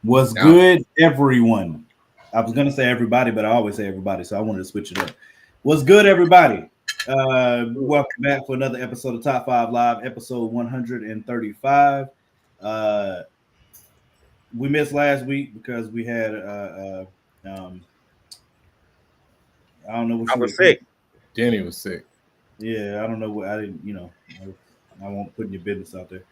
What's Now, good, everyone? I was gonna say everybody, but I always say everybody, so I wanted to switch it up. What's good, everybody? Welcome back for another episode of Top Five Live, episode 135. Uh, we missed last week because we had I don't know what I you was would call. sick. Danny was sick. Yeah, I don't know what I didn't. I won't put your business out there,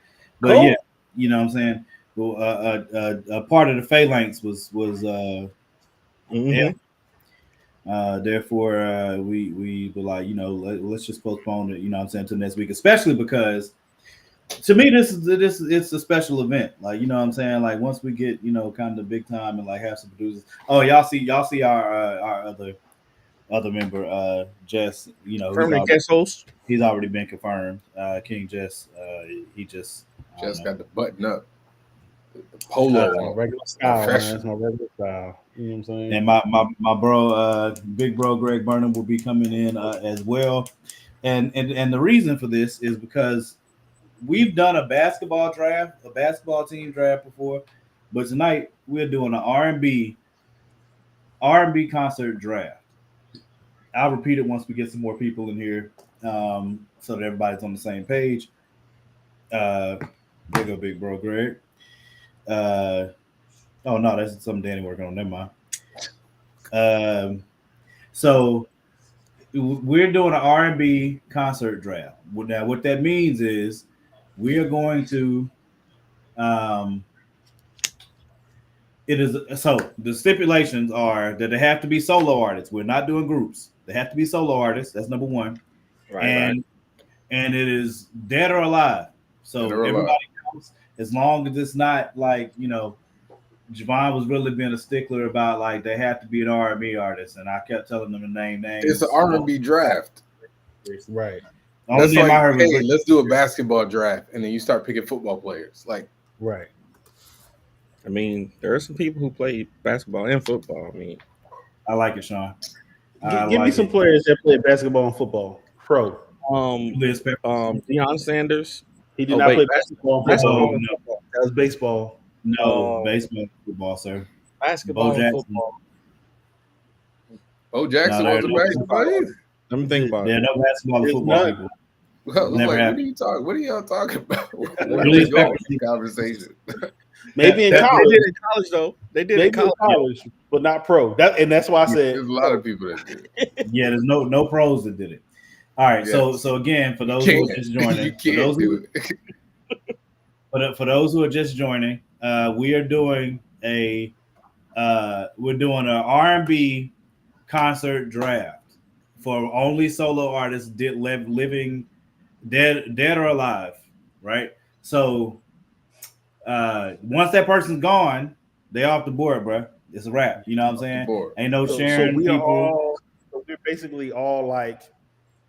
but yeah, Cool. you know what I'm saying. Well, a part of the phalanx was Mm-hmm. therefore, we were like, let's just postpone it. You know, what I'm saying, to next week, especially because to me this it's a special event. Like, you know, what I'm saying, like once we get kind of big time and like have some producers. Oh, y'all see our other member, Jess. You know, Permanent guest host. he's already been confirmed. King Jess. He just I don't Just know. got the button up, the Uh, polo My on, regular style, man. It's professional. my regular style. You know what I'm saying? and my bro, big bro Greg Burnham will be coming in as well. And the reason for this is because we've done a basketball draft, a basketball team draft before, but tonight we're doing an R&B concert draft. I'll repeat it once we get some more people in here, so that everybody's on the same page. Uh, there go big bro Greg. Uh, oh no, that's something Danny working on. Never mind. Um, so we're doing an R&B concert draft. Now, what that means is we are going to um, it is so the stipulations are that they have to be solo artists. We're not doing groups. They have to be solo artists. That's number one. Right. And it is dead or alive. That So are alive. everybody counts as long as it's not like Javon was really being a stickler about like they have to be an R&B artist, and I kept telling them to name It's an names. R&B draft. Right, The only That's name like, I heard was hey, let's do a basketball draft, and then you start picking football players. Like, right. I mean, there are some people who play basketball and football. I mean, I like it, Sean. I Give me like some it. players that play basketball and football. Pro. um, Liz Pepper. Deion Sanders. He did Oh not wait, play basketball and basketball football. No, and no, football. That was baseball. no. Um, Baseball, football, sir. Bo basketball and Jackson. football. Bo No, Jackson there wasn't no basketball either. Let me think about there it. are no basketball and There's football none. people. Well, I was Never like, happened. what are y'all talking about? Where did Julius they go Peppers. with this conversation? Maybe in That- They college. did in college though. They did in Maybe in college. college, but not pro. That's why I said There's a lot of people that did it. Yeah, there's no pros that did it. All right, Yes. so again, for You those who are can't. just joining, You can't do it. for those who are just joining, we are doing we're doing an R&B concert draft for only solo artists living dead or alive, right? So once that person's gone, they off the board, bro. It's a wrap. You know what I'm Off the saying? board. Ain't no so. sharing We are people. all. So we're basically all like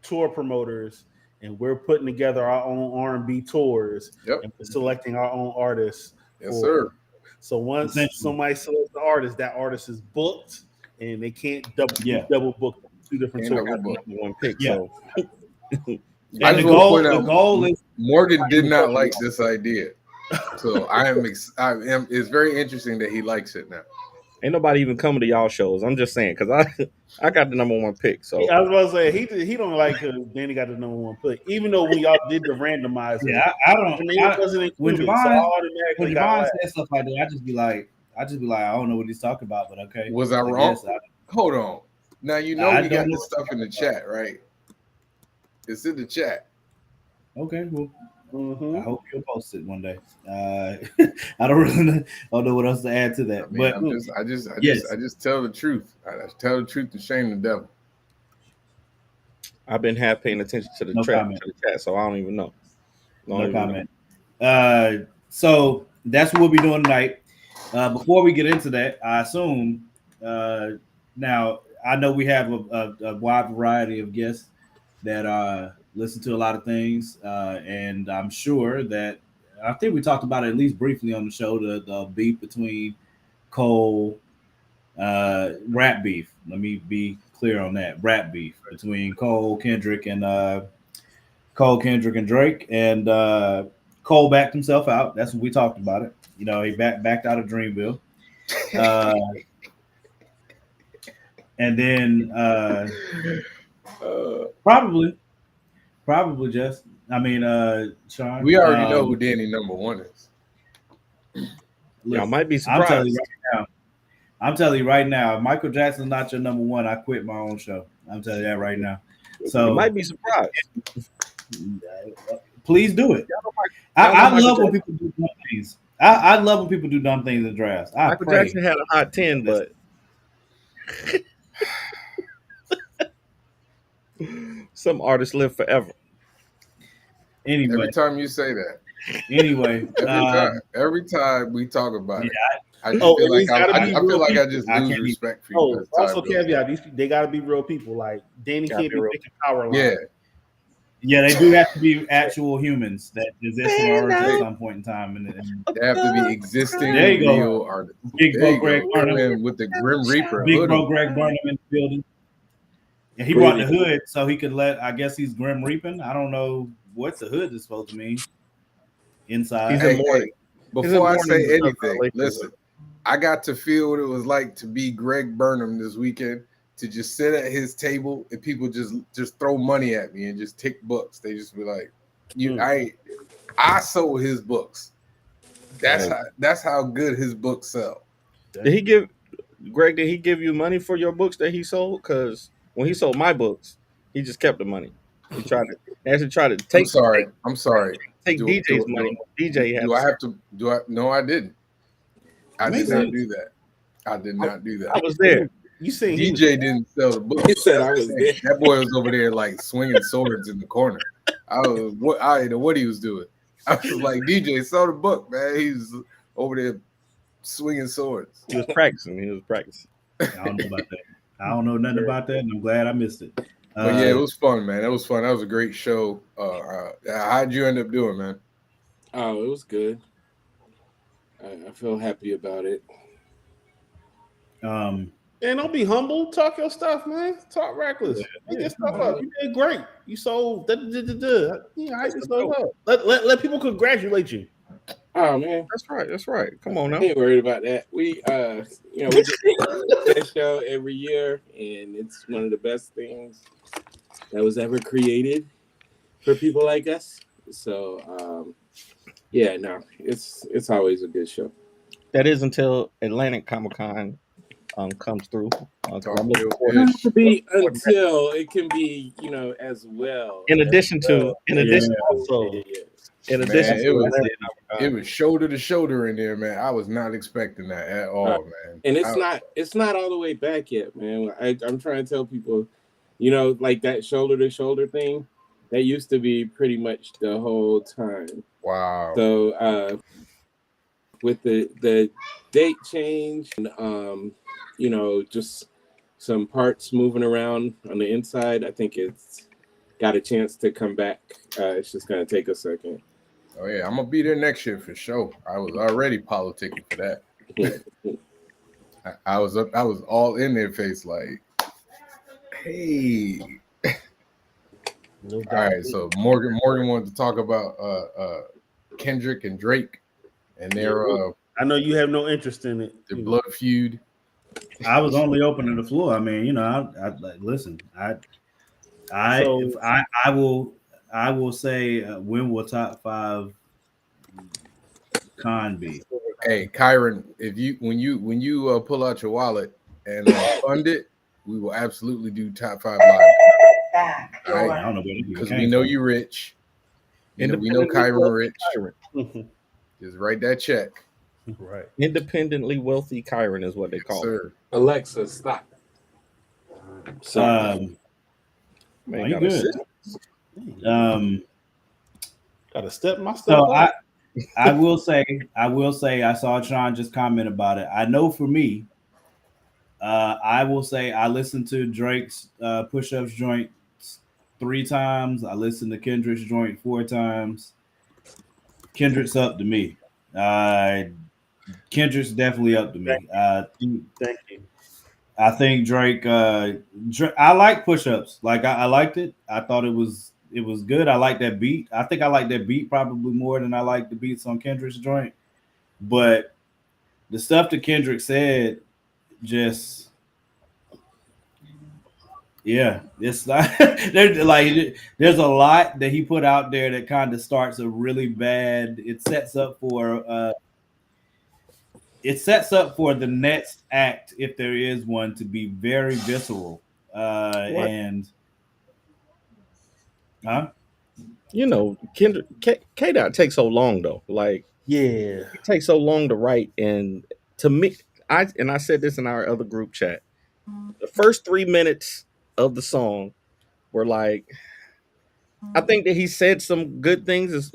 tour promoters, and we're putting together our own R&B tours, Yep. and we're selecting our own artists. Yes, sir. So once Essentially. somebody selects the artist, that artist is booked, and they can't Yeah. double book two different Can't tours. double book. Number one pick. Yeah. So I And just the want to goal, point the out, goal is Morgan did not like this idea. So I am. It's very interesting that he likes it now. ain't nobody even coming to y'all shows. I'm just saying because I got the number one pick. So I was about to say he don't like because Danny got the number one pick. Even though when y'all did the randomizing, yeah. I don't. Renee wasn't When included, so Javon I automatically when got Javon last. says stuff like that, I just be like, I don't know what he's talking about, but okay. Was I I wrong? guess Hold on. Now you know I we don't got know this stuff in the chat, right? It's in the chat. okay. Well, I Mhm. hope you'll post it one day. I don't really know, I don't know what else to add to that, I mean, but I just tell the truth. I tell the truth to shame the devil. I've been half paying attention to the No chat, comment. so I don't even know. No comment. So that's what we'll be doing tonight. Before we get into that, I assume now I know we have a wide variety of guests that listen to a lot of things, and I'm sure that I think we talked about it at least briefly on the show the beef between Cole, rap beef. Let me be clear on that rap beef between Cole Kendrick and Drake, and Cole backed himself out. That's when we talked about it. You know, he backed out of Dreamville. Uh, and then probably just. I mean, Sean. We already know who Danny number one is. Y'all might be I'm telling surprised. you right now. I'm telling you right now. If Michael Jackson's not your number one, I quit my own show. I'm telling you that right now. You So might be surprised. please do it. I love when people do dumb things. I love when people do dumb things in drafts. I Michael pray. Jackson had a hot 10, but some artists live forever. Anyway, Every time you say that, anyway, every time we talk about it, I just Oh, feel and like these gotta be I real feel like I people. just I lose can't- respect for you. Oh, as time also goes caveat: they got to be real people. Like Danny Gotta can't be be real. making power on. lines. Yeah, yeah, they do have to be actual humans that exist on Earth at some point in time. And they have to be existing, There you go. real artists. Big There Bro you Greg go. Burnham, Man, with the Grim Reaper Big hoodie. Bro Greg Burnham in the building. And he brought the hood so he could let. I guess he's Grim Reaping. I don't know what the hood is supposed to mean. Inside, He's Hey, in mourning. Before I mourning say because of anything, Lakers. listen, I got to feel what it was like to be Greg Burnham this weekend, to just sit at his table and people just throw money at me and just take books. They just be like, I sold his books. That's how good his books sell. Did he give you money for your books that he sold? Because when he sold my books, he just kept the money. He tried to take I'm sorry. take DJ's money. DJ had Do I have to do I no I didn't. I did not do that. I did not do I that. was there. You saying DJ didn't sell the book. He said I was there. That boy was over there like swinging swords in the corner. I didn't know what he was doing. I was like, DJ, sell the book, man. He's over there swinging swords. He was practicing. I don't know about that. I don't know nothing about that, and I'm glad I missed it. But yeah, it was fun, man. That was fun. That was a great show. How'd you end up doing, man? Oh, it was good. I feel happy about it. Um, And don't be humble. Talk your stuff, man. Talk reckless. Get your stuff up. You did great. You sold. Hype yourself up. Let people congratulate you. Oh man, That's right. Come on now. I ain't worried about that. We do that show every year, and it's one of the best things that was ever created for people like us. So, it's always a good show. That is until Atlantic Comic Con comes through. I'm looking real forward good. to- It can be until it can be, as well. In addition to Also, in Man, addition it to was- Atlantic Comic Con. It was shoulder to shoulder in there, man. I was not expecting that at all, man. And it's not all the way back yet, man. I'm trying to tell people, like that shoulder to shoulder thing, that used to be pretty much the whole time. Wow. So with the date change and just some parts moving around on the inside, I think it's got a chance to come back. It's just gonna take a second. Oh yeah, I'm gonna be there next year for sure. I was already politicking for that. I was all in their face like, hey. no doubt. All right, so Morgan wanted to talk about Kendrick and Drake and their I know you have no interest in it. blood feud. I was only opening the floor. I mean, I like listen. I will say when will top 5 con be? Hey, Kyron, when you pull out your wallet and fund it, we will absolutely do top 5 live. Right? I don't know Because we know you're rich. We know Kyron rich. Kyron. Just write that check. Right. Independently wealthy Kyron is what they call it. Sir. Alexa, stop. So Man, Are you you got a good? system. Gotta step my stuff So up. I will say I saw Sean just comment about it. I know for me, I will say I listened to Drake's push-ups joint 3 times. I listened to Kendrick's joint 4 times. Kendrick's up to me. Kendrick's definitely up to me. Thank you. I think Drake. I like push-ups. Like I liked it. I thought it was good. I like that beat. I think I like that beat probably more than I like the beats on Kendrick's joint. But the stuff that Kendrick said, just yeah, it's not there's a lot that he put out there that kind of starts a really bad. It sets up for the next act, if there is one, to be very visceral. And you know, Kendrick K Dot takes so long though. Like, Yeah. it takes so long to write, and to me, I said this in our other group chat. The first 3 minutes of the song were like, I think that he said some good things.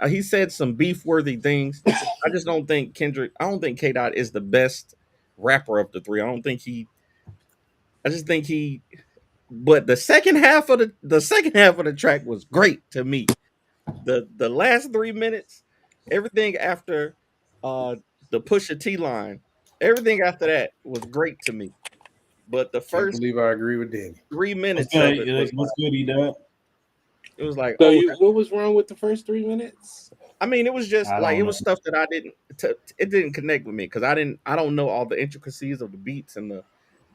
He said some beef worthy things. I just don't think I don't think K Dot is the best rapper of the three. I just think but the second half of the track was great to me. The last 3 minutes, everything after the Pusha T line, everything after that was great to me. But the I first believe I agree with Danny. 3 minutes what's of it was good, he done. it was like, So what was wrong with the first 3 minutes? I mean, it was just I like don't it was stuff that it didn't connect with me because I don't know all the intricacies of the beats and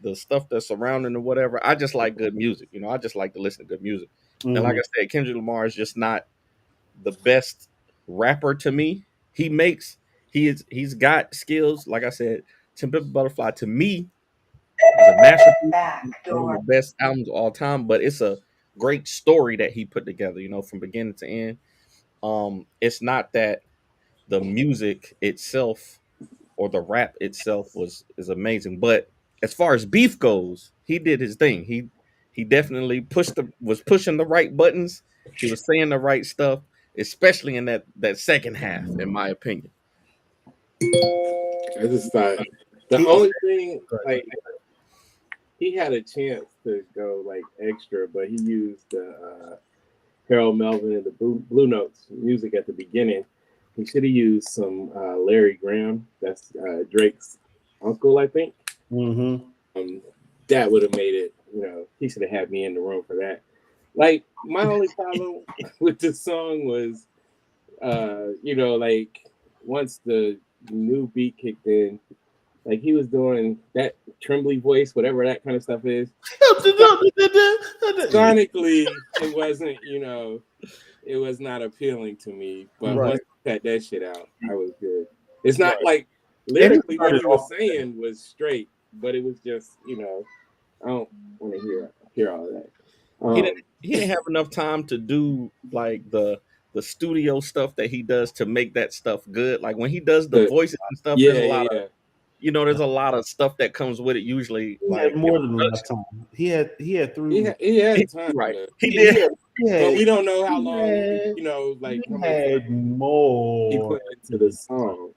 the stuff that's surrounding or whatever. I just like good music, you know. I just like to listen to good music. And like I said, Kendrick Lamar is just not the best rapper to me. He's got skills. Like I said, To Pimp a Butterfly to me is a masterpiece, one of the best albums of all time. But it's a great story that he put together, you know, from beginning to end. It's not that the music itself or the rap itself is amazing, but as far as beef goes, he did his thing. He definitely was pushing the right buttons. He was saying the right stuff, especially in that second half, in my opinion. I just thought the only thing, like, he had a chance to go like extra, but he used Harold Melvin and the Blue Notes music at the beginning. He should have used some Larry Graham. That's Drake's uncle, I think. Mm-hmm. That would have made it, you know, he should have had me in the room for that. Like, my only problem with the song was, you know, like, once the new beat kicked in, like, he was doing that trembly voice, whatever that kind of stuff is. Sonically, it wasn't, you know, it was not appealing to me. But once I cut that shit out, I was good. It's not like lyrically what he was saying was straight, but it was just, you know, I don't want to hear all of that. He didn't have enough time to do like the studio stuff that he does to make that stuff good. Like when he does the voices and stuff, there's a lot of, you know, there's a lot of stuff that comes with it usually. He had more than enough time. He had 3. He had time. Right. He did. But we don't know how long, you know, like he had more. He put into the song.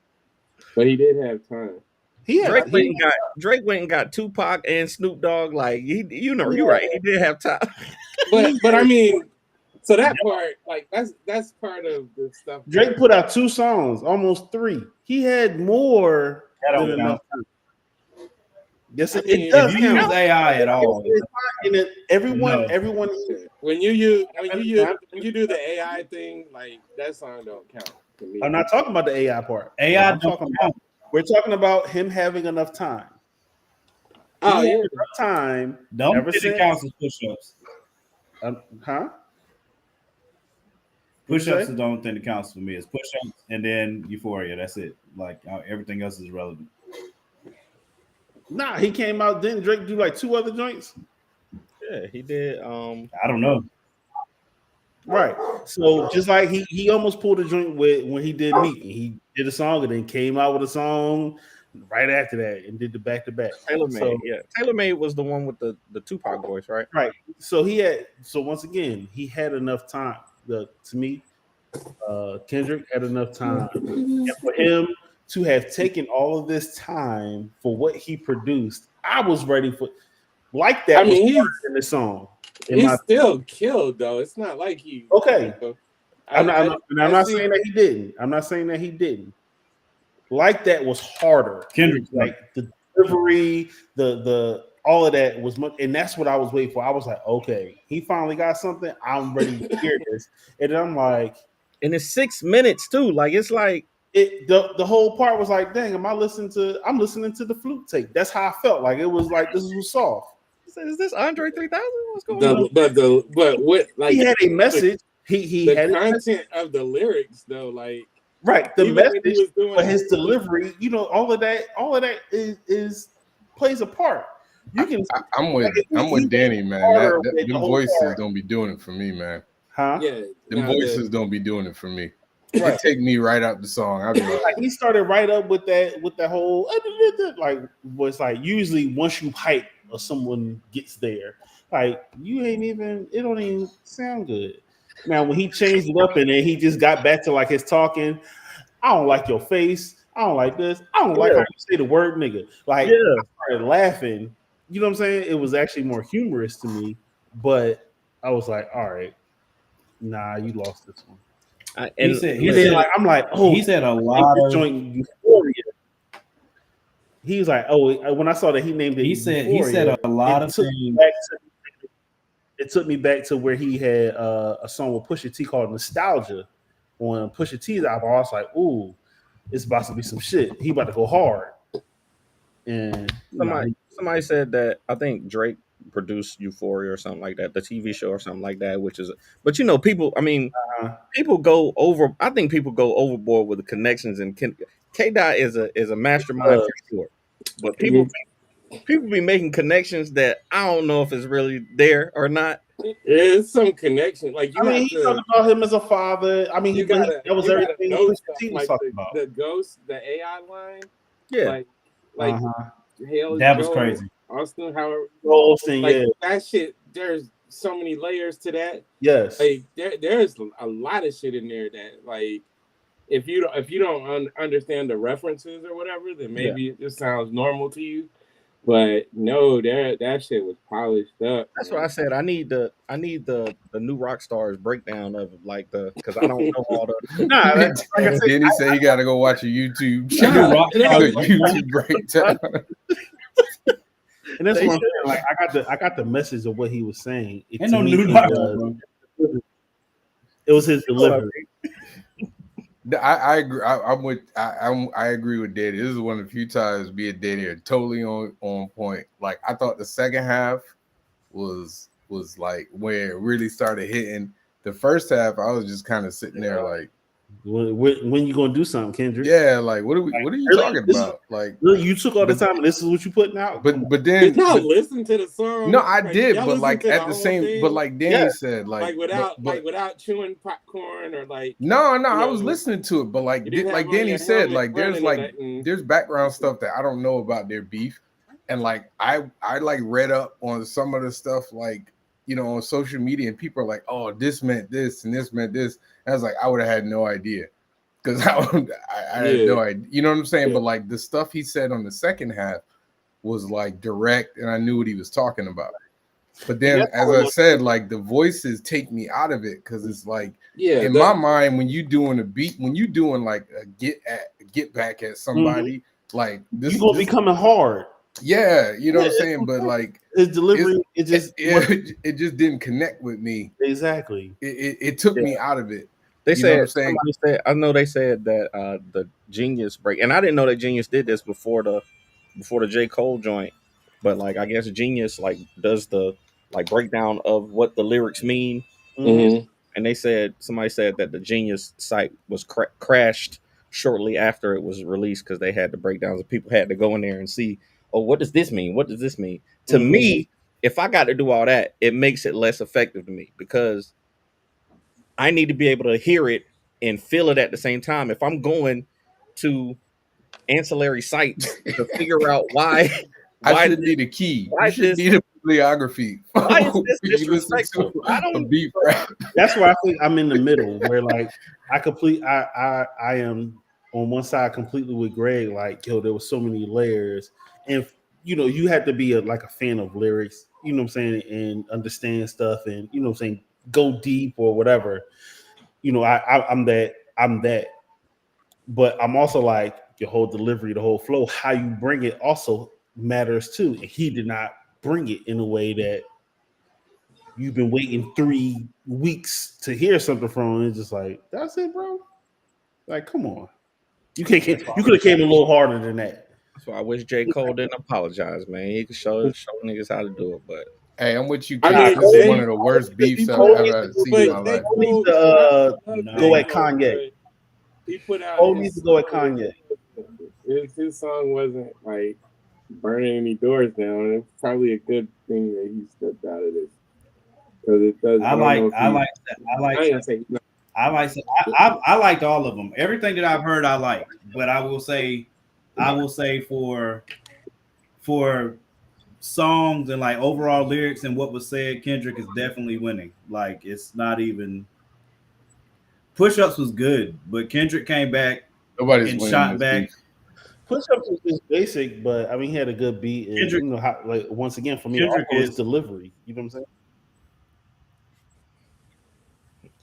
But he did have time. Drake went and got Tupac and Snoop Dogg. Like, you're right. He did have time. But I mean, so that part, like, that's part of the stuff. Drake put out 2 songs, almost 3. He had more than enough time. Yes, it does. If you use AI at all, everyone. When you do the AI thing, like, that song don't count to me. I'm not talking about the AI part. AI don't count. We're talking about him having enough time. Oh, yeah. Enough time. Don't think it counts as push-ups. Push-ups don't think it counts for me. It's push-ups and then Euphoria. That's it. Like, everything else is irrelevant. Nah, he came out. Didn't Drake do like 2 other joints? Yeah, he did. I don't know. Right. So just like he almost pulled a joint when he did Meek. He did a song and then came out with a song right after that and did the back-to-back. TaylorMade was the one with the Tupac voice, right? Right. So once again, he had enough time. To me, Kendrick had enough time. And for him to have taken all of this time for what he produced, I was ready for like that. I mean, he's in the song. He's still killed though. It's not like he. Okay. You know, I'm not saying that he didn't. I'm not saying that he didn't. Like that was harder. Kendrick, like the delivery, the all of that was much, and that's what I was waiting for. I was like, okay, he finally got something. I'm ready to hear this, and then I'm like, and it's 6 minutes too. Like it's like the whole part was like, dang, I'm listening to the flute tape. That's how I felt. Like it was like this was soft. Is this Andre 3000? What's going on? But what like He had a message. He the had content of the lyrics though, like right. The even when he message, was doing but his delivery, all of that is plays a part. You can I'm with Danny, man. Them voices don't be doing it for me, man. huh? yeah, Them nah, voices don't be doing it for me. Right. They take me right out the song. I'll be like, He started right up with that whole like was like usually once you hype or someone gets there, like you ain't even it don't even sound good. Now when he changed it up and then he just got back to like his talking, I don't like your face, I don't like this, I don't like how you say the word nigga. Like I started laughing. You know what I'm saying? It was actually more humorous to me, but I was like, all right, nah, you lost this one. He said, I'm like, oh, he said a lot of. joint Euphoria. He was like, oh, when I saw that he named it, He said a lot of things. It took me back to where he had a song with Pusha T called Nostalgia on Pusha T's album. I was like, ooh, it's about to be some shit. He about to go hard. And somebody said that I think Drake produced Euphoria or something like that, the TV show or something like that, which is, but people, I mean, people go over. I think people go overboard with the connections, and K-Dot is a mastermind for sure. But people be making connections that I don't know if it's really there or not. There's some connection. Like he talked about him as a father. I mean, that was everything T was talking about. The ghost, the AI line. Yeah. Like Hale that was crazy. Austin, Howard, that shit. There's so many layers to that. Yes, like there's a lot of shit in there that like if you don't understand the references or whatever, then maybe it just sounds normal to you. But no, that shit was polished up. That's what I said. I need the new Rockstars breakdown of like because I don't know all the. Nah, like I said, Danny said he got to go watch a YouTube YouTube breakdown. And that's what I'm saying. Like I got the message of what he was saying. It was his delivery. I agree. I agree with Danny. This is one of the few times me and Danny are totally on point. Like I thought the second half was like where it really started hitting. The first half, I was just kind of sitting there like, when you gonna do something, Kendrick? Yeah, like what are you talking about? Like you took all the time and this is what you putting out. But then did y'all listen to the song? No, I did, but like at the same thing? But like Danny said, like without chewing popcorn or like no, I was listening to it, but like Danny said, like there's background stuff that I don't know about their beef. And like I like read up on some of the stuff like on social media, and people are like, oh, this meant this and this meant this. And I was like, I would have had no idea because I had no idea. You know what I'm saying? Yeah. But like the stuff he said on the second half was like direct, and I knew what he was talking about. But then, as I said, like the voices take me out of it because it's like, in my mind, when you doing a beat, when you doing like a get back at somebody, like this, you're gonna be coming hard. Yeah, you know what I'm saying, but like his delivery, it just didn't connect with me. Exactly, it took me out of it. They said, I know they said that the Genius break, and I didn't know that Genius did this before the J. Cole joint, but like I guess Genius like does the like breakdown of what the lyrics mean, and somebody said that the Genius site was crashed shortly after it was released because they had the breakdowns and people had to go in there and see. Oh, what does this mean? What does this mean? To me, if I got to do all that, it makes it less effective to me because I need to be able to hear it and feel it at the same time. If I'm going to ancillary sites to figure out why I should need a key. I should need a bibliography. Why is this disrespectful? That's why I think I'm in the middle where like I am on one side completely with Greg. Like, yo, there was so many layers. And you had to be a fan of lyrics, you know what I'm saying, and understand stuff, and you know what I'm saying, go deep or whatever. I'm that. But I'm also like your whole delivery, the whole flow, how you bring it also matters too. And he did not bring it in a way that you've been waiting 3 weeks to hear something from. And it's just like, that's it, bro. Like, come on. You could have came a little harder than that. So I wish J. Cole didn't apologize, man. He could show niggas how to do it, but Hey, I'm with you, I Keith. mean, This is they- one of the worst beefs I've Cole ever seen in my but they life. Needs Cole, to, go at Kanye. He put out. Cole needs to go at Kanye. His song wasn't like burning any doors down. It's probably a good thing that he stepped out of this because it does. I liked all of them. Everything that I've heard, I like. But I will say for songs and like overall lyrics and what was said, Kendrick is definitely winning. Like it's not even. Push Ups was good, but Kendrick came back Nobody's and winning shot this back. beef. Push Ups was just basic, but I mean, he had a good beat. And, Kendrick- you know, how, like once again, for me, Kendrick also his is- delivery. You know what I'm saying?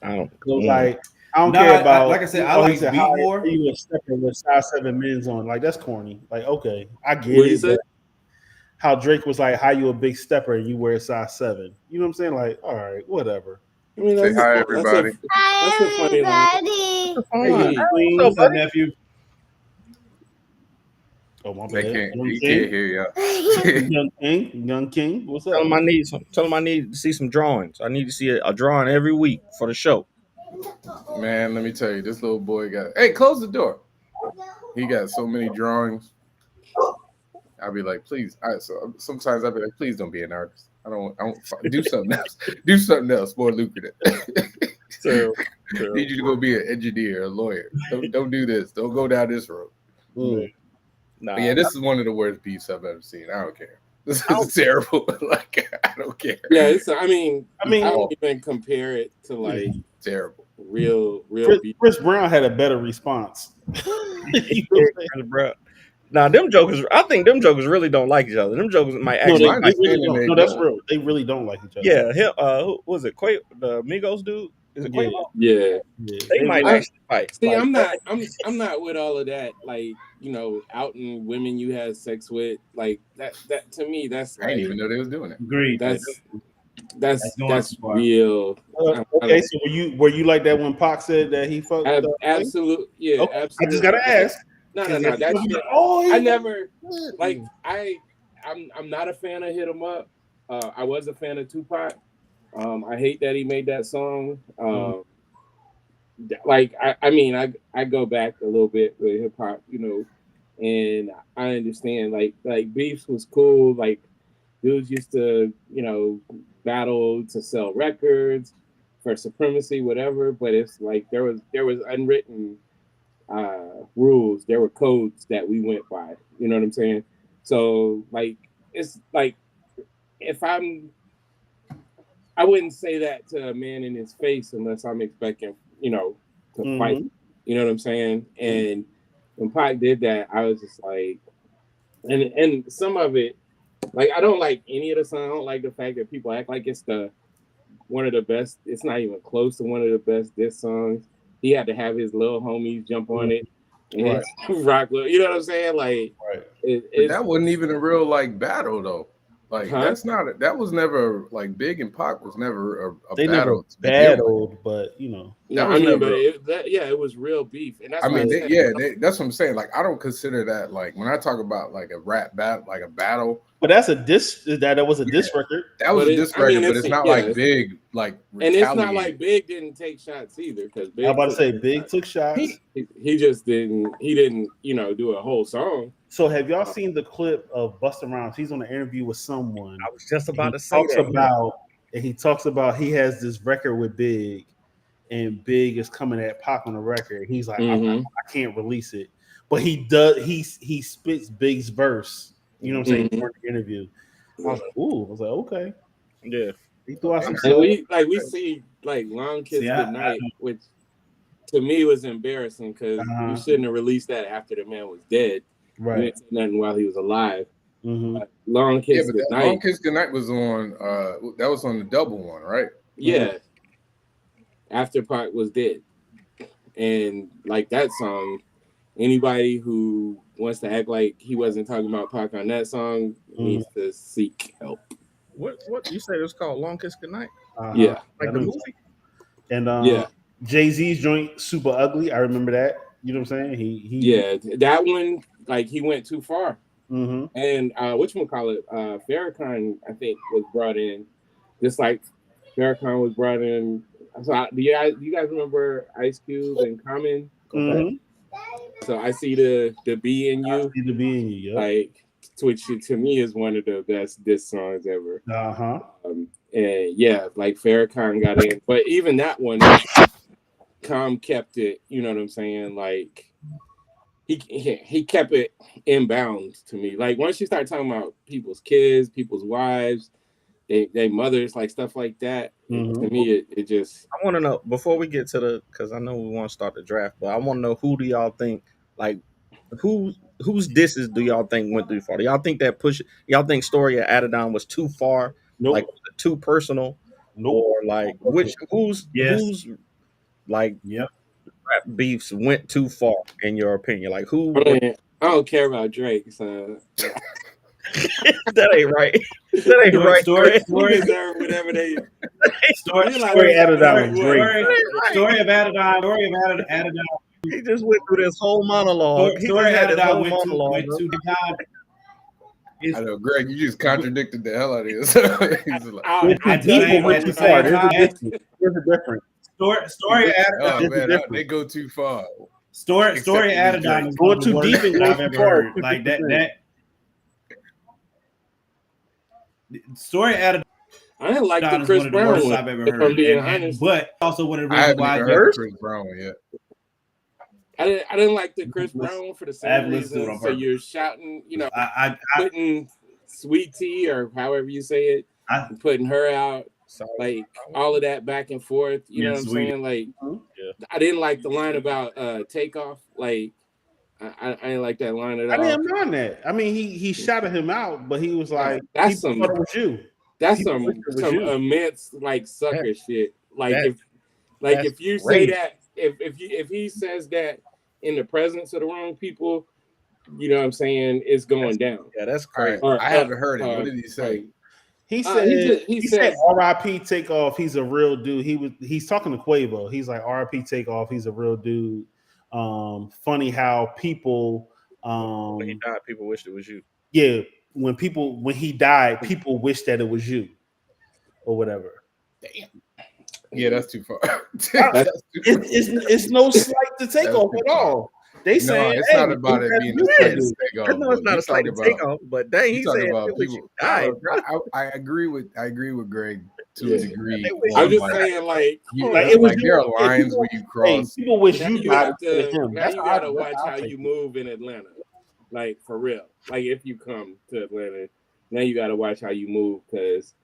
I don't. So like, I don't Nah, care about. like I said, I oh, he like said, beat how more. you a stepper with size 7 men's on? Like that's corny. Like okay, I get What'd you it. say? But how Drake was like, how you a big stepper and you wear a size 7? You know what I'm saying? Like, all right, whatever. I mean, Say that's hi, a- everybody. That's a funny line. Hey, Queen, what's up, nephew? Oh my They bad. can't. Young You King? can't hear y'all. Young King, what's up? Tell him I need to see some drawings. I need to see a drawing every week for the show. Man, let me tell you, this little boy got. Hey, close the door. He got so many drawings. I'll be like, please. So sometimes I'll be like, please don't be an artist. I don't do something else. Do something else more lucrative. So, Need you to go be an engineer, a lawyer. Don't do this. Don't go down this road. Mm. nah, But yeah, this is one of the worst beefs I've ever seen. I don't care. This is terrible. Like I don't care. Yeah, it's. I mean, I mean- I don't even compare it to like Terrible. real beef. Chris Brown had a better response. You know what I'm saying? bro. Now them jokers, I think them jokers really don't like each other. Them jokers might No, actually. mine they is really standing don't. there No, that's going. real. They really don't like each other. Yeah, who was it? The Migos dude? Is it Yeah. Quavo? Yeah. Yeah, They might I- actually fight. See, Like, I'm not with all of that. Like, you know, outing women you had sex with, like that to me, that's I didn't like even know they was doing it. Agreed. that's going too far. real. Okay, so were you like that when Pac said that he fucked? Absolute, yeah, Okay, absolutely. I just gotta ask. No, that's shit. Oh, I never like I'm not a fan of Hit 'Em Up. I was a fan of Tupac. I hate that he made that song. Like I mean I go back a little bit with hip hop, you know, and I understand like Beefs was cool. Like dudes used to, you know, battle to sell records for supremacy, whatever. But it's like there was unwritten rules, there were codes that we went by, you know what I'm saying? So like it's like I wouldn't say that to a man in his face unless I'm expecting, you know, to fight, you know what I'm saying? And when Pac did that, I was just like, and some of it, like I don't like any of the song. I don't like the fact that people act like it's one of the best. It's not even close to one of the best diss songs. He had to have his little homies jump on it and rock. You know what I'm saying? Like, But that wasn't even a real like battle though. Like that was never like Big and Pac was never a they battle. never battled, but you know. No, I mean, but it was real beef, and that's I mean, that's what I'm saying. Like, I don't consider that like when I talk about like a rap battle, like a battle. But that's a diss. That was a diss record. That was a diss record, but it's not like Big, like, and it's not like Big didn't take shots either. Because I'm about to say Big took shots. He just didn't. He didn't, you know, do a whole song. So have y'all seen the clip of Busta Rhymes? He's on an interview with someone. I was just about to say that. He talks about he has this record with Big, and Big is coming at Pac on the record. He's like, I can't release it, but he does. He spits Big's verse. You know what I'm saying? During the interview, I was like, ooh. I was like, okay, yeah. He threw out some. And we see like Long Kiss Goodnight, which to me was embarrassing because you shouldn't have released that after the man was dead. Right. You didn't say nothing while he was alive. Long Kiss Goodnight. Long Kiss Goodnight was on. That was on the double one, right? Yeah. After Pac was dead, and like that song, anybody who wants to act like he wasn't talking about Pac on that song needs to seek help. What you said it was called Long Kiss Goodnight? Yeah, like the movie. And Jay-Z's joint Super Ugly. I remember that. You know what I'm saying? He Yeah, that one, like he went too far. Mm-hmm. And whatchamacallit, Farrakhan, I think, was brought in, just like Farrakhan was brought in. So do you guys remember Ice Cube and Common? Mm-hmm. So I see the B in you. See the B in you, like, which to me is one of the best diss songs ever. Uh-huh. And yeah, like Farrakhan got in, but even that one, Com kept it. You know what I'm saying? Like he kept it in bounds to me. Like once you start talking about people's kids, people's wives, they mothers, like stuff like that. Mm-hmm. To me, it just. I want to know before we get to because I know we want to start the draft, but I want to know who do y'all think like whose disses do y'all think went too far? Do y'all think that y'all think Story of Adidon was too far? Nope. Like too personal? Nope. Or like who's like Yep. rap beefs went too far in your opinion? Like who? I don't care about Drake, so that ain't right. That ain't right. Story deserve whatever they. Story Adidon was great. Story of Adidon. He just went through this whole monologue. Story had this whole went monologue. to the time. I know, Greg. You just contradicted the hell out of this. He's like, I People went too far. There's a difference. Story oh man, they go too far. Story Adidon is going too deep and I've going ever too far. heard. Like that. Story Adidon. I didn't like the is Chris one of the Brown worst one. I've ever If heard. I'm being honest, But also one of the I reasons haven't why even heard Chris Brown yet. I didn't like the Chris Brown one for the I have same listened to it reason. on So purpose. you're shouting, you know, I putting Sweet Tea or however you say it, putting her out, like all of that back and forth. You know what I'm saying? Like, I didn't like the line about Takeoff. Like, I didn't like that line at all. I didn't mind that. I mean, he shouted him out, but he was like, That's people thought it was you. That's People some thought it was you. immense like sucker shit. Like that's if you crazy. say that, if he says that in the presence of the wrong people, you know what I'm saying, it's going down. Yeah, that's All crazy. right, I haven't heard it. What did he say? He said he said said R.I.P. Takeoff. He's a real dude. He's talking to Quavo. He's like R.I.P. Takeoff. He's a real dude. Funny how people When he died, people wished it was you. yeah, when he died, people wish that it was you or whatever. Damn. Yeah, that's too far. It's no slight to Takeoff at all. They say it's not about it being a slight to Takeoff. I know it's not a slight to Takeoff, but dang, he said people died. I agree with Greg to a degree. I'm just saying, like it was there are lines where you cross. People wish you died. Now you gotta watch how you move in Atlanta, like for real. Like if you come to Atlanta, now you gotta watch how you move because,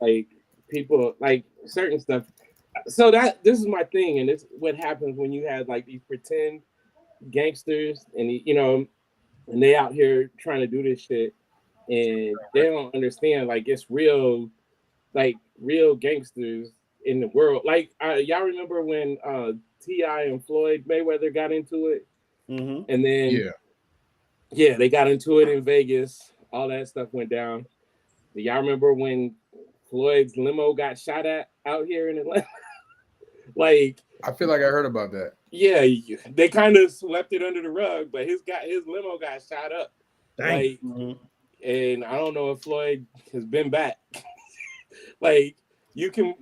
like people like certain stuff. So this is my thing, and this is what happens when you have like these pretend gangsters and you know, and they out here trying to do this shit, and they don't understand like it's real, like real gangsters in the world. Like y'all remember when T.I. and Floyd Mayweather got into it, and then they got into it in Vegas. All that stuff went down. Do y'all remember when Floyd's limo got shot at out here in Atlanta? Like, I feel like I heard about that. Yeah, they kind of swept it under the rug, but his limo got shot up. Like, and I don't know if Floyd has been back. Like, you can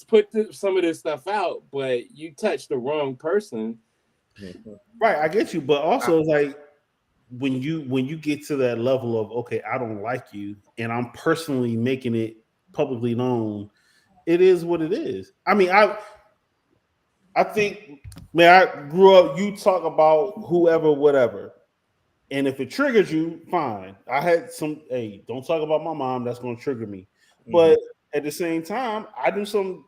put some of this stuff out, but you touch the wrong person. Right, I get you, but also like when you get to that level of okay, I don't like you, and I'm personally making it publicly known, it is what it is. I mean, I think, man, I grew up, you talk about whoever, whatever. And if it triggers you, fine. I had don't talk about my mom, that's going to trigger me. But at the same time, I knew some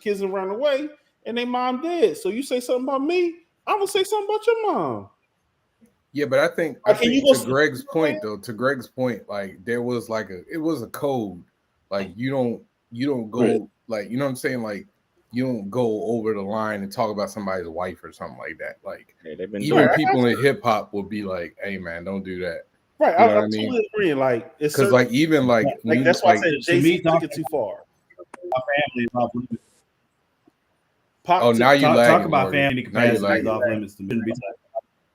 kids around the way and their mom dead. So you say something about me, I'm going to say something about your mom. Yeah, but I think to Greg's point, like there was like it was a code. Like you don't go like, you know what I'm saying? Like, you don't go over the line and talk about somebody's wife or something like that. Like even people in hip hop will be like, "Hey, man, don't do that." Right, you know I'm totally agreeing. Like, because like even like that's why I said Jay-Z took it too far. My family is all Pop, Oh, now you talk lagging, about Morgan. family Now you capacity is lagging. off limits to me.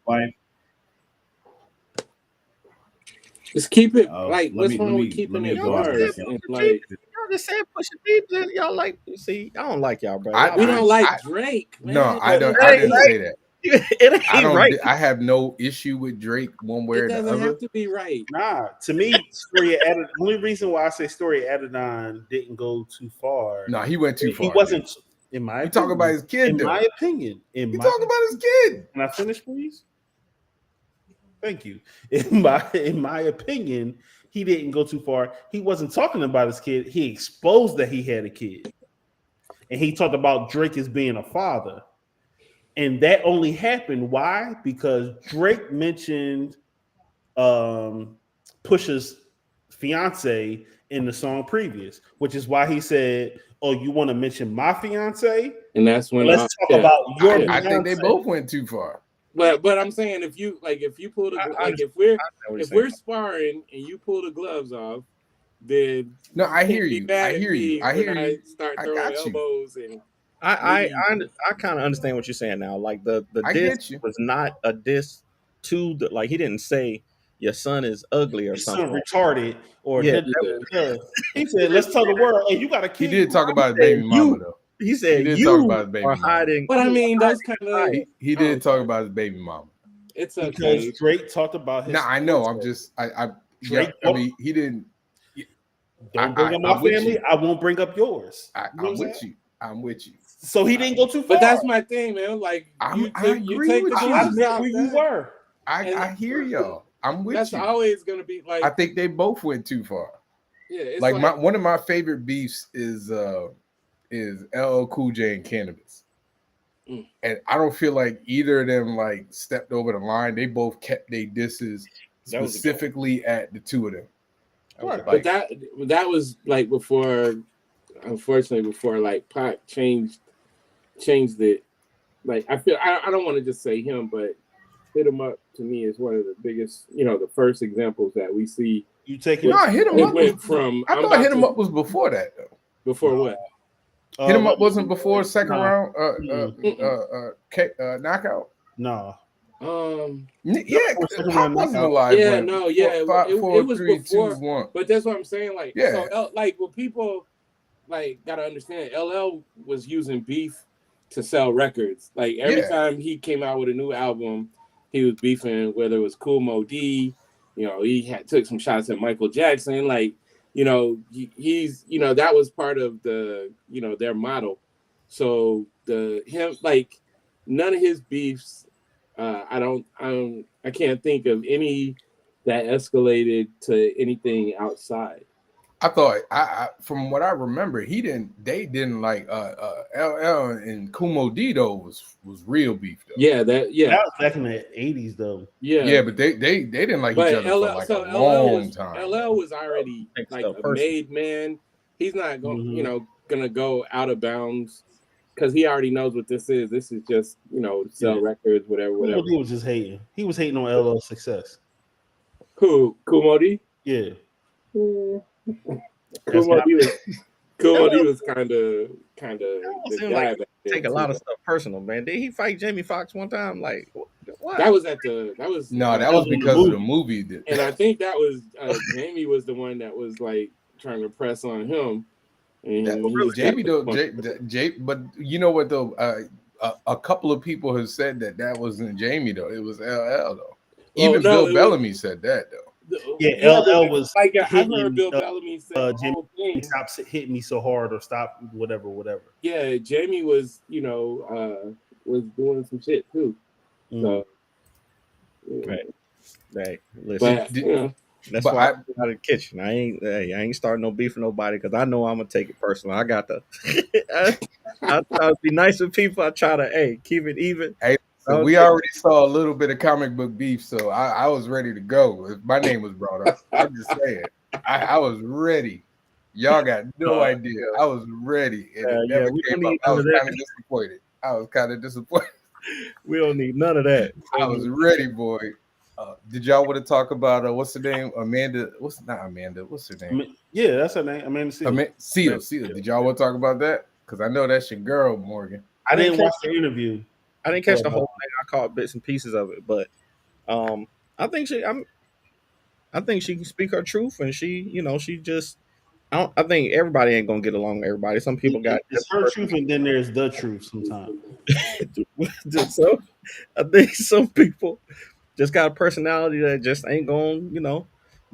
Wife. Just keep it Oh, like. let What's me- wrong let with me- keeping let me it go out there. bars? And like, Y'all just said Pusha T. Y'all like, see, I don't like y'all, bro. I- we Y'all- don't like Drake. Man. No, I don't. It I ain't didn't right. say that. it I ain't don't. right. I have no issue with Drake one way It or the doesn't other. have to be right. Nah, to me, Story Adidon. Only reason why I say Story Adidon didn't go too far. No, he went too far. He wasn't. In my You talk opinion, about his kid, in though. my opinion, You talking about his kid? Can I finish, please? Thank you. In my opinion, he didn't go too far. He wasn't talking about his kid. He exposed that he had a kid, and he talked about Drake as being a father. And that only happened. Why? Because Drake mentioned Pusha's fiance in the song previous, which is why he said, "Oh, you want to mention my fiance? And that's when Let's talk about your." I think they fiance." both went too far. But I'm saying if you pull the like if we're sparring and you pull the gloves off, then No, I can't hear be you. mad I at hear me you. I when hear you. start I throwing got you. elbows and I kind of understand what you're saying now. Like the I diss get you. was not a diss to the, like he didn't say your son is ugly or Your son something. retarded, or Yeah. he said, "Let's tell the world, hey, you got a He kid." did talk about his said baby mama you- though. He said He did you talk about his baby are mama. hiding. But I mean those kind of He did talk about his baby mama. it's because okay. Drake talked about his. No, I know. I'm just. I Drake- I mean, he didn't. Don't bring up my I'm with family. you. I won't bring up yours. You know what I'm with saying? you. I'm with you. So he didn't go too far. But that's my thing, man. Like I you agree take with the you. I shoes meant off, where you man. were. I hear y'all. I'm with That's you. always gonna be like I think they both went too far. yeah, it's Like one of my favorite beefs is LL Cool J and Cannabis. Mm. And I don't feel like either of them like stepped over the line. They both kept their disses That was a specifically at the two of them. Right. Like, but that was like before, unfortunately, before like Pac changed it. Like I feel I don't want to just say him, but Hit 'Em Up to me is one of the biggest, the first examples that we see. You taking no, Hit 'Em It Up went from I thought Hit 'Em Up was before that though. before what? Hit 'Em Up wasn't before second no. round Mm-mm. knockout. No. Yeah, second Pac round wasn't knockout. alive. Yeah, when no, yeah, four, five, it four, was three, before. two, one. But that's what I'm saying. Like, Yeah. so like what people like gotta understand, LL was using beef to sell records. Like every Yeah. time he came out with a new album, he was beefing, whether it was Kool Moe Dee, he took some shots at Michael Jackson. Like, he's that was part of the their model. So none of his beefs, I can't think of any that escalated to anything outside. I thought I from what I remember, they didn't like LL and Kool Moe Dee though was real beef though. Yeah, That was back in the 80s though. Yeah, but they didn't like But each other for like a LL long time. LL was already Takes like the a person. made man. He's not going, Mhm. gonna go out of bounds because he already knows what this is. This is just, sell Yeah. records, whatever. He was just hating. He was hating on LL's success. Who? Kool Moe Dee? Yeah. Kool That's Moe not- Dee was kind of the seem guy like back then, Take a too. lot of stuff personal, man. Did he fight Jamie Foxx one time? Like what? That was because of the movie. and I think that was Jamie was the one that was like trying to press on him. And he was Jamie though, kinda- but you know what though? A couple of people have said that wasn't Jamie though. It was LL though. Even Bill Bellamy said that though. Yeah, LL was like I hitting, heard Bill Bellamy say the Jamie whole thing. stop hitting me so hard or stop whatever. Yeah, Jamie was was doing some shit too. So Right. Hey, listen. but That's but why I'm out of the kitchen. I ain't starting no beef with nobody because I know I'm gonna take it personal. I got the. I try to be nice with people. I try to keep it even. So we already saw a little bit of comic book beef, so I was ready to go. If my name was brought up, I'm just saying, I was ready. Y'all got no idea. I was ready, and it never came up. I was kind of disappointed. We don't need none of that. I was ready, boy. Did y'all want to talk about what's her name? Amanda. What's her name? Yeah, that's her name. Amanda Seales. Seales. Did y'all want to talk about that? Because I know that's your girl, Morgan. I didn't catch watch the interview. I didn't catch the whole thing. I caught bits and pieces of it, but I think I think she can speak her truth, and she just. I think everybody ain't gonna get along with everybody. Some people got It's her truth, and then there's the truth. Sometimes. so I think some people just got a personality that just ain't gonna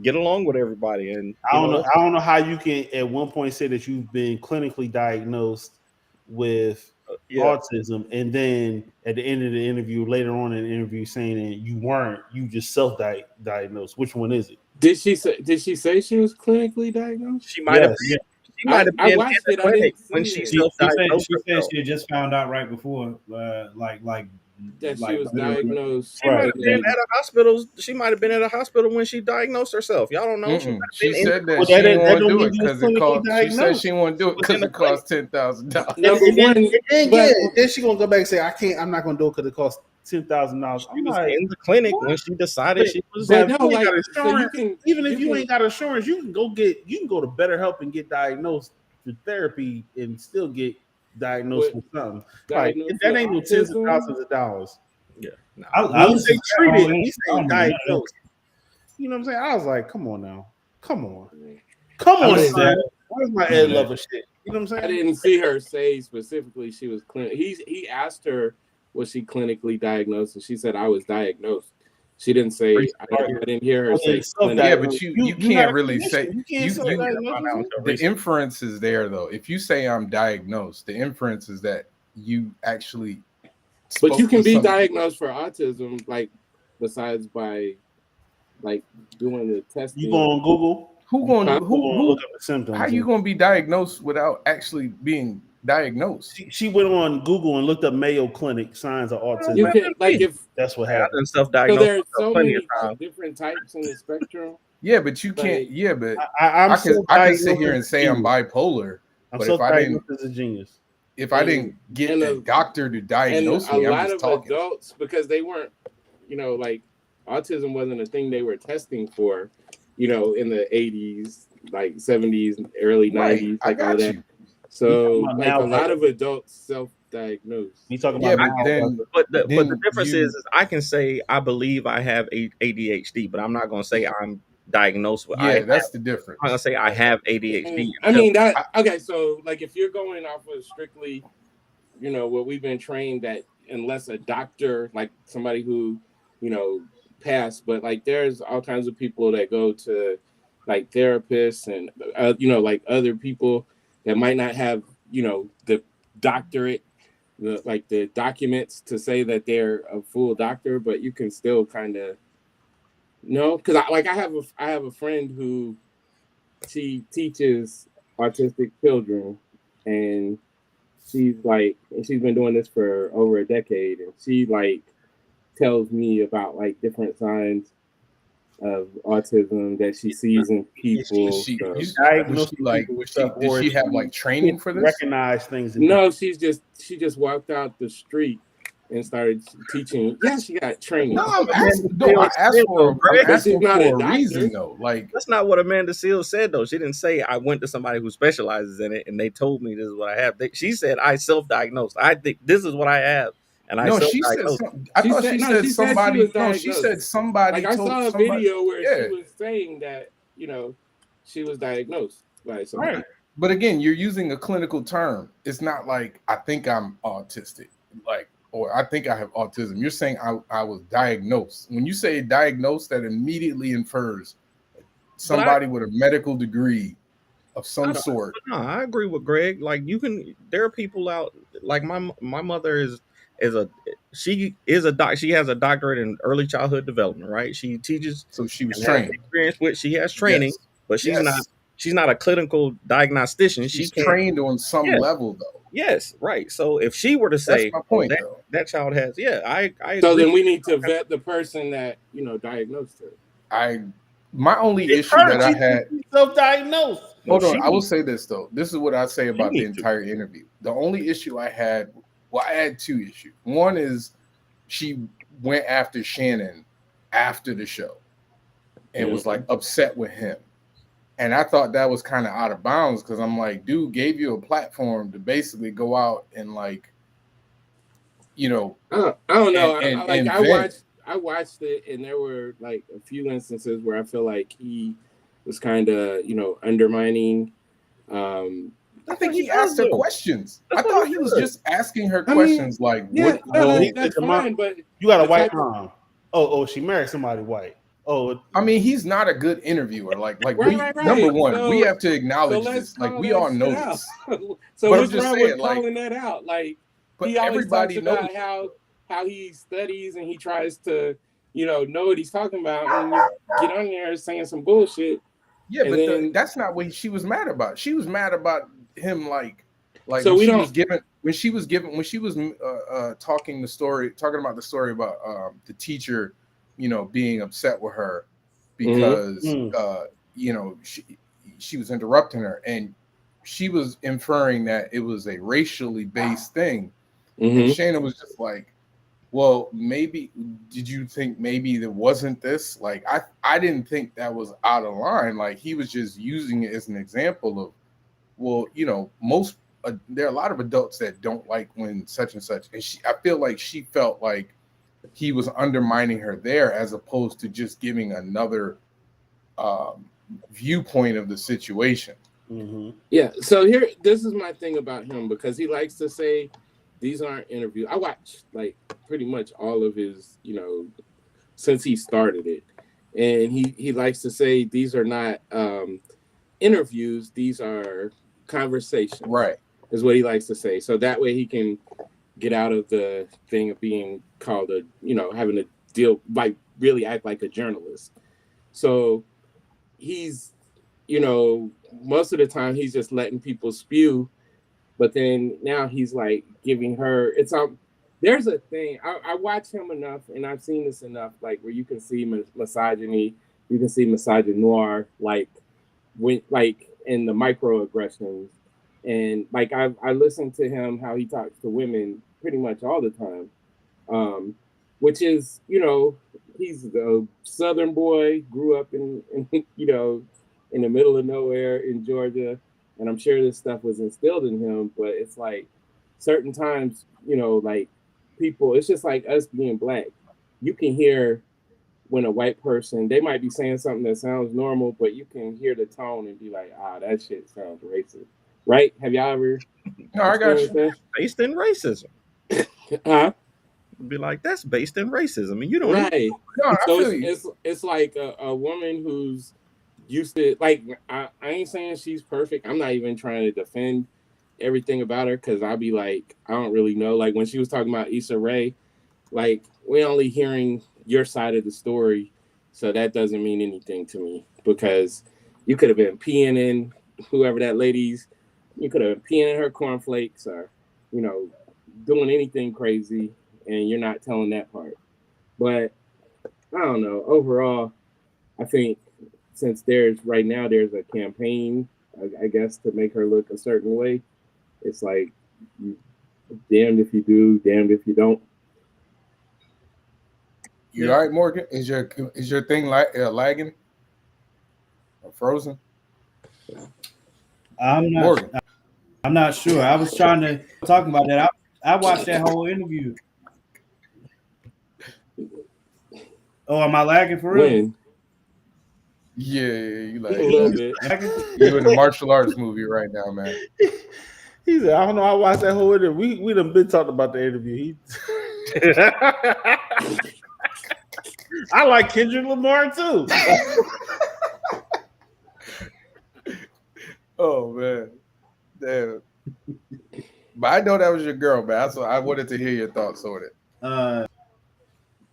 get along with everybody. And I don't know how you can at one point say that you've been clinically diagnosed with autism, and then at the end of the interview, later on in the interview, saying that you weren't, you just self-diagnosed. Which one is it? Did she say she was clinically diagnosed? She might have Yes. been. She might have I been watched in it. the I clinic didn't when see she it. She self-diagnosed said herself. she had just found out right before, That she was diagnosed. She might have been and- at a hospital. She might have been at a hospital when she diagnosed herself. Y'all don't know. She might have She been in said that Well, she that didn't want to don't do mean it you was because it clinically cost. She said diagnosed. she won't do it because in it the clinic. cost $10,000. Number one, but then she gonna go back and say, I'm not gonna do it because it costs $10,000. She I'm was like, in the clinic what? when she decided she was. but If no, you ain't like got so you insurance, can even if you can- ain't got insurance, you can go to BetterHelp and get diagnosed through therapy and still get diagnosed with something. Like diagnosed that with ain't no tens of autism? thousands of dollars. Yeah, no. I When you say listened to treated, that we whole say interview. diagnosed. You know what I'm saying? I was like, come on now. Come on, son. didn't- Where's my Ed Lover shit? You know what I'm I saying? didn't see her say specifically she was clinic. He asked her was she clinically diagnosed, and she said I was diagnosed. She didn't say. I didn't hear her say. Yeah, but you can't really say You can't you. self-diagnose. The inference is there though. If you say I'm diagnosed, the inference is that you actually. But you spoke can to be somebody. diagnosed for autism, like besides by like doing the testing. You go on Google. Who going Huh? to Who who? look up the symptoms? How you going to be diagnosed without actually being diagnosed? She went on Google and looked up Mayo Clinic signs of autism. You can like if That's what I've happened. been so self-diagnosed there's so plenty many of times. different types in the spectrum. Yeah, but you Like, can't. Yeah, but I'm I can self-diagnosed sit here as and a say I'm genius. bipolar, I'm but if I didn't self-diagnosed as a genius. if I didn't get and a doctor to And diagnose a me, I'm lot just of talking. adults, because they weren't, like autism wasn't a thing they were testing for, in the 80s, like 70s, early 90s, I like all got that. you. So about like now, a lot right? of adults self-diagnose. You talking Yeah, about but now, then But the then difference you- is I can say I believe I have ADHD, but I'm not going to say I'm diagnosed with. yeah, that's the difference. I'm going to say I have ADHD. I mean that okay. So like if you're going off of strictly, what we've been trained that unless a doctor, like somebody who, passed, but like there's all kinds of people that go to like therapists and like other people that might not have the doctorate, the documents to say that they're a full doctor, but you can still kind of because I have a friend who she teaches autistic children, and she's been doing this for over a decade, and she tells me about different signs of autism that she sees in people. Did she or have training for this? Recognize things. No, she just walked out the street and started teaching. Yeah, she got training. No, I'm asking. No, I asked for a doctor. reason though. Like that's not what Amanda Seales said though. She didn't say I went to somebody who specializes in it and they told me this is what I have. She said I self-diagnosed. I think this is what I have, and I self-diagnosed. She said somebody. Like I told saw a somebody, video where yeah. she was saying that she was diagnosed by somebody. Right. But again, you're using a clinical term. It's not like I think I'm autistic, or I think I have autism. You're saying I was diagnosed. When you say diagnosed, that immediately infers somebody with a medical degree of some sort. No, I agree with Greg. Like there are people out like my mother she has a doctorate in early childhood development, right? She teaches, so she was trained. She has training, yes. but she's not a clinical diagnostician. She's trained on some level though. Yes, right. So if she were to say, that's my point, that child has, I so agree. then we need to vet the person that diagnosed her. My only issue that I had self-diagnosed. Hold on, I will say this though. This is what I say about the entire interview. The only issue I had, I had two issues. One is she went after Shannon after the show and was upset with him. And I thought that was kind of out of bounds because I'm like, dude gave you a platform to basically go out and you know, I don't know. and I watched it, and there were like a few instances where I feel like he was kind of, undermining. I think he asked her questions. I thought he was just asking her I mean, questions like, Yeah, what? that's fine, but You got a the white type of- mom. Oh, she married somebody white. Oh, I mean, he's not a good interviewer. Like Right, we, right. number one, So- we have to so acknowledge let's this. Like call we that all shit know out. this. So But I'm what's just wrong saying, with like- calling that out? Like But he always everybody talks knows. about how he studies and he tries to, know what he's talking about, and you get on there saying some bullshit. Yeah, and but then- that's not what she was mad about. She was mad about him, like So when we she don't- was talking about the story about the teacher, being upset with her because she was interrupting her, and she was inferring that it was a racially based thing. And Mhm. Shayna was just like, well, maybe did you think maybe there wasn't this? Like I didn't think that was out of line. Like he was just using it as an example of, well, most there are a lot of adults that don't like when such and such, and I feel like she felt like he was undermining her there as opposed to just giving another viewpoint of the situation. Yeah. So this is my thing about him, because he likes to say these aren't interviews. I watched like pretty much all of his, since he started it, and he likes to say these are not interviews; these are conversations. Right. Is what he likes to say. So that way he can get out of the thing of being called having to deal, like really act like a journalist. So he's, most of the time he's just letting people spew, but then now he's like giving her, there's a thing, I watch him enough and I've seen this enough, like where you can see misogyny, you can see misogynoir, like in the microaggressions. And like I listen to him how he talks to women pretty much all the time, which is he's a Southern boy, grew up in in the middle of nowhere in Georgia, and I'm sure this stuff was instilled in him. But it's like certain times, like people, it's just like us being black. You can hear when a white person, they might be saying something that sounds normal, but you can hear the tone and be like, that shit sounds racist. Right? Have y'all ever? No, I got you. that? Based in racism. Huh? Be like, that's based in racism, and you don't. Right. No, I So feel you. it's like a woman who's used to, like, I ain't saying she's perfect. I'm not even trying to defend everything about her, because I'll be like, I don't really know. Like when she was talking about Issa Rae, like we're only hearing your side of the story, so that doesn't mean anything to me, because you could have been peeing in whoever that lady's. You could have been peeing in her cornflakes, or doing anything crazy, and you're not telling that part. But I don't know. Overall, I think since there's a campaign, I guess, to make her look a certain way, it's like damned if you do, damned if you don't. You all right, Morgan? Is your thing lagging or frozen? I'm not sure. I was trying to talk about that. I watched that whole interview. Oh, am I lagging for real? When? Yeah, you A little bit. you in the martial arts movie right now, man. He said, I don't know. I watched that whole interview. We done been talking about the interview. I like Kendrick Lamar too. Oh man, damn. But I know that was your girl, man. So I wanted to hear your thoughts on it.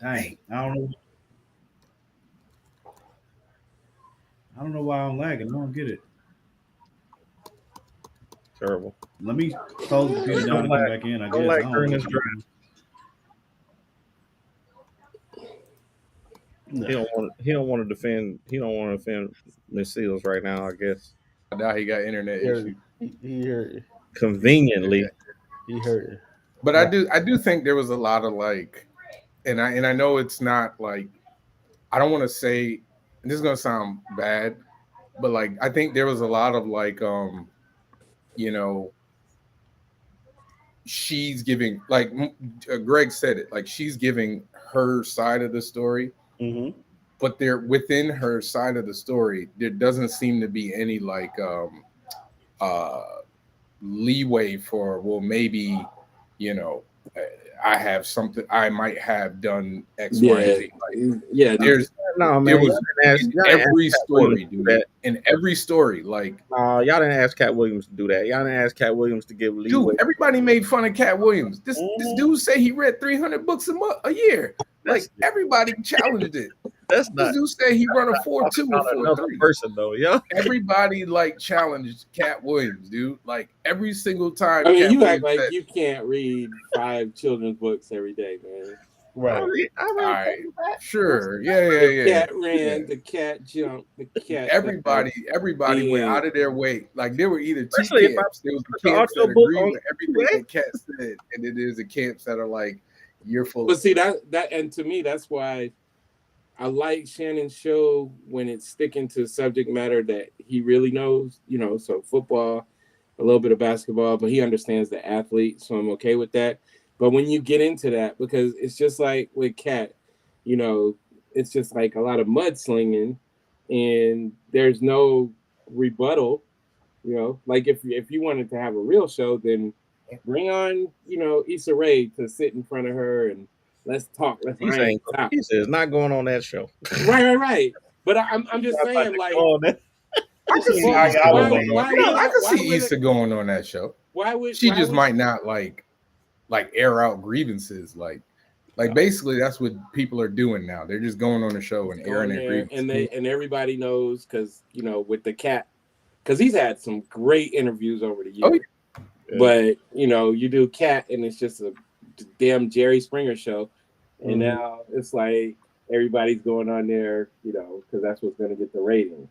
Dang, I don't know why I'm lagging. I don't get it. Terrible. Let me close the computer down and come back in. I guess. Like I don't during know. this draft. No. He don't want to defend Miss Seals right now, I guess. Now he got internet issues. He heard it. Conveniently. He heard it. But I do think there was a lot of like, and I know it's not like, I don't want to say, and this is gonna sound bad, but like I think there was a lot of like she's giving, like Greg said it, like she's giving her side of the story, but there within her side of the story, there doesn't seem to be any like leeway for, well, maybe, you know, I have something, I might have done X, Y, and Z. Like, there's no, man, there was in every ask story, dude. In every story, like y'all didn't ask Cat Williams to do that. Y'all didn't ask Cat Williams to give leeway. Dude, everybody made fun of Cat Williams. This dude say he read 300 books a year. Like everybody challenged it. This dude say he run a 4.2 or 4.3. Person though, yeah. Everybody like challenged Cat Williams, dude. Like every single time. I mean, Cat you Williams act like you can't read 5 children's books every day, man. Right. All right. Sure. Yeah. The cat ran, the cat jumped, the cat. Everybody went out of their way. Like there were either two Especially camps. There was the camps that agree with everything the cat said, and then there's the camps that are like, you're full. But see that and to me, that's why I like Shannon's show when it's sticking to subject matter that he really knows. You know, so football, a little bit of basketball, but he understands the athlete, so I'm okay with that. But when you get into that, because it's just like with Cat, you know, it's just like a lot of mudslinging, and there's no rebuttal. You know, like if you wanted to have a real show, then bring on, you know, Issa Rae to sit in front of her and let's talk. Let's Issa is not going on that show. Right. But I'm just saying, like, I can see Issa going on that show. Why would she just might not like air out grievances, like basically that's what people are doing now. They're just going on the show and airing their grievances. And everybody knows, because you know, with the Cat, because he's had some great interviews over the years. Oh, yeah. But you know, you do Cat and it's just a damn Jerry Springer show, and now it's like everybody's going on there, you know, because that's what's going to get the rating.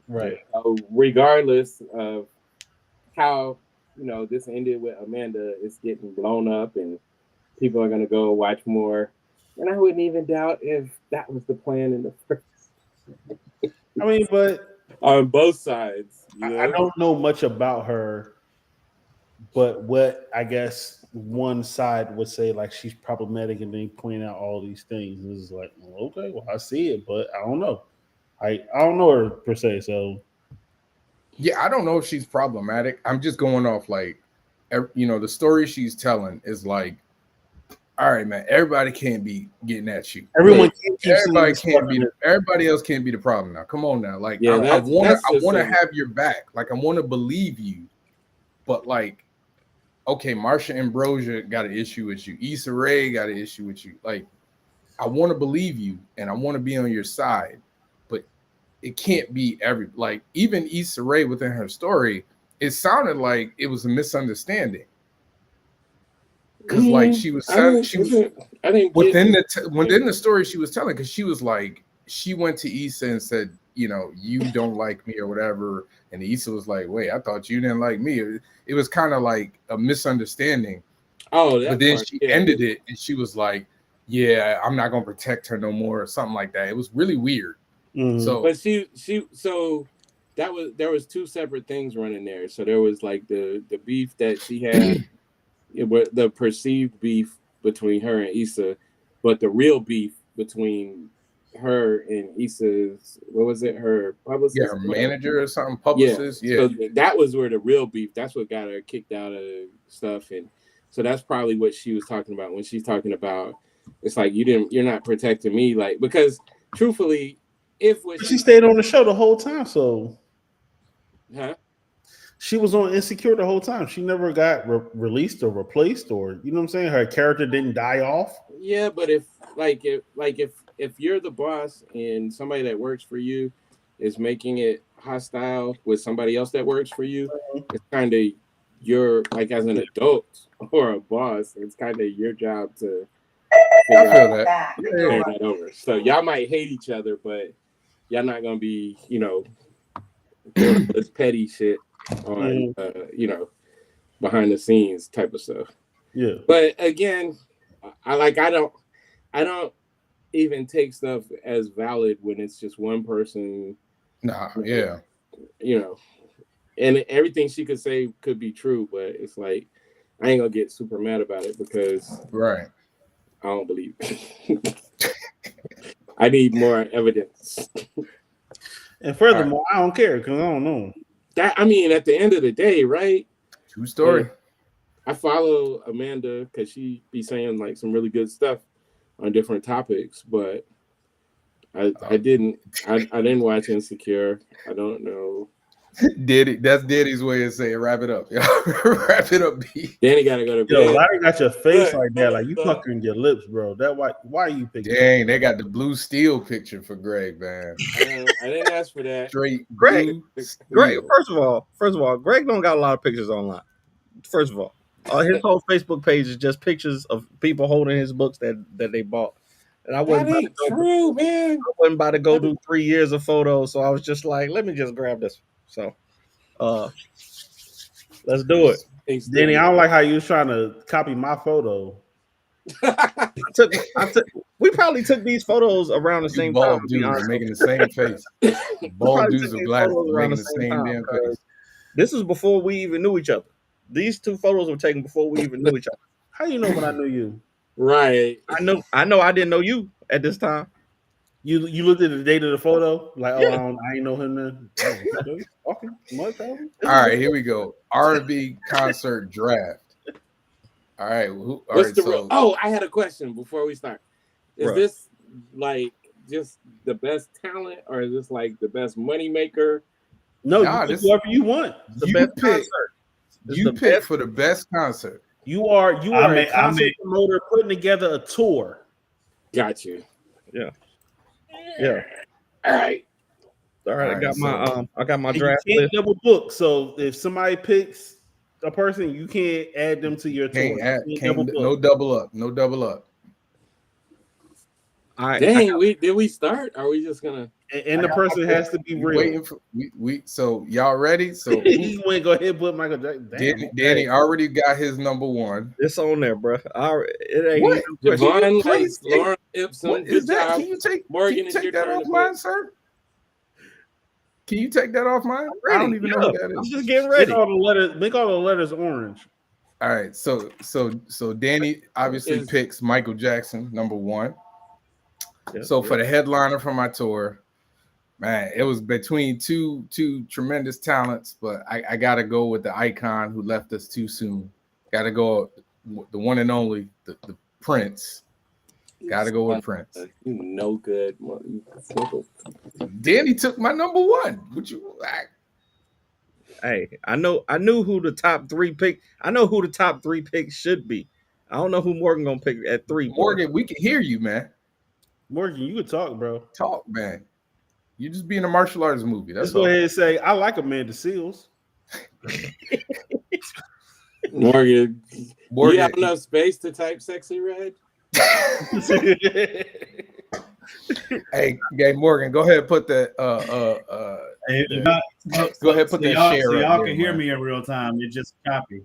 Right. So regardless of how, you know, this ended with Amanda, it's getting blown up and people are going to go watch more. And I wouldn't even doubt if that was the plan in the first. I mean, but on both sides. You know? I don't know much about her, but what I guess one side would say, like, she's problematic and then point out all these things. And it's like, well, okay, well, I see it, but I don't know. I don't know her per se, so. Yeah, I don't know if she's problematic. I'm just going off like, you know, the story she's telling is like, all right, man, everybody can't be getting at you. Everybody else can't be the problem now. Come on now. Like, yeah, I want to have your back. Like, I want to believe you. But like, okay, Marsha Ambrosia got an issue with you. Issa Rae got an issue with you. Like, I want to believe you and I want to be on your side. It can't be even Issa Rae within her story, it sounded like it was a misunderstanding. Because like within the story she was telling, because she was like, she went to Issa and said, you know, you don't like me or whatever, and Issa was like, wait, I thought you didn't like me. It was kind of like a misunderstanding. But then she ended it and she was like, yeah, I'm not gonna protect her no more or something like that. It was really weird. So, but there was two separate things running there. So there was like the beef that she had, the perceived beef between her and Issa, but the real beef between her and Issa's, what was it, her publicist? Yeah, her manager or something, publicist. Yeah. So that was where the real beef. That's what got her kicked out of stuff, and so that's probably what she was talking about when she's talking about. It's like you're not protecting me, like, because truthfully. She stayed on the show the whole time, so she was on Insecure the whole time. She never got released or replaced, or you know what I'm saying. Her character didn't die off. Yeah, but if you're the boss and somebody that works for you is making it hostile with somebody else that works for you, it's kind of your, like, as an adult or a boss, it's kind of your job to. I feel that. Yeah. That over. So y'all might hate each other, but y'all not gonna be, you know, doing this petty shit on, you know, behind the scenes type of stuff. Yeah. But again, I don't even take stuff as valid when it's just one person. Nah, yeah. You know, and everything she could say could be true, but it's like I ain't gonna get super mad about it because Right. I don't believe it. I need more evidence. And furthermore, I don't care because I don't know. That I mean, at the end of the day, right? True story. I follow Amanda because she be saying like some really good stuff on different topics, but I didn't watch Insecure. I don't know. Daddy, that's Daddy's way of saying wrap it up. Wrap it up, B. Danny gotta go to Yo, bed. why they got your face Look, like that? Like you look. puckering your lips, bro. That why are you picking? Dang, they got the blue steel picture for Greg, man. I didn't ask for that. Straight Greg, blue Greg, steel. first of all, Greg don't got a lot of pictures online. First of all, his whole Facebook page is just pictures of people holding his books that they bought. And I That wasn't, ain't true, man. about to go do 3 years of photos, so I was just like, let me just grab this. So, let's do it. Thanks, Danny, I don't like how you was trying to copy my photo. We probably took these photos around the You same time. bald to be dudes honest. making the same face. Bald probably dudes took with these glasses photos around making the the same same time, damn because face. This was before we even knew each other. These two photos were taken before we even knew each other. How you know when I knew you? Right. I know I didn't know you at this time. You looked at the date of the photo, like, Yeah. I ain't know him then. Oh, okay. Much, All right, here we go. R&B concert draft. All right, I had a question before we start. Is Right. this like just the best talent, or is this like the best money maker? No, Nah, you pick this- whoever you want. The you best pick. concert. It's You the pick best- for the best concert. You are I a concert promoter putting together a tour. Got you. Yeah. All right. All right, All right, I got my And draft you can't list. double book. So if somebody picks a person, you can't add them to your tour. You can't double book. No double up. No double up. All right, Dang, did we start? Are we just gonna? And the person has to be We real. waiting for we so y'all ready? So He went go ahead and put Michael Jackson. Damn, Danny already got his number one. it's on there, bro. It ain't What? even question. Javon, Please, Lauren Ipsum. What Good is that? job. Can you take Morgan, it's your that turn off to mine, pick. sir? Can you take that off mine? Ready. I don't even know who that I'm is. just getting Make ready. all the letters orange. All right, so Danny obviously Is- picks Michael Jackson, number one. Yeah, So for the headliner for my tour, man, it was between two tremendous talents, but I gotta go with the icon who left us too soon. Gotta go with the one and only, the Prince. Gotta go with Prince. You no good. Danny took my number one. Would you? Hey, I knew who the top three pick. I know who the top three picks should be. I don't know who Morgan gonna pick at 3. Morgan, we can hear you, man. Morgan, you could talk, bro. Talk, man. You just be in a martial arts movie. That's Let's go all. ahead and say I like Amanda Seals. Morgan, Morgan, you have enough space to type "sexy red"? hey, Morgan, go ahead and put that. Go ahead, put that share. So up y'all there, can hear man. me in real time. It's just copy.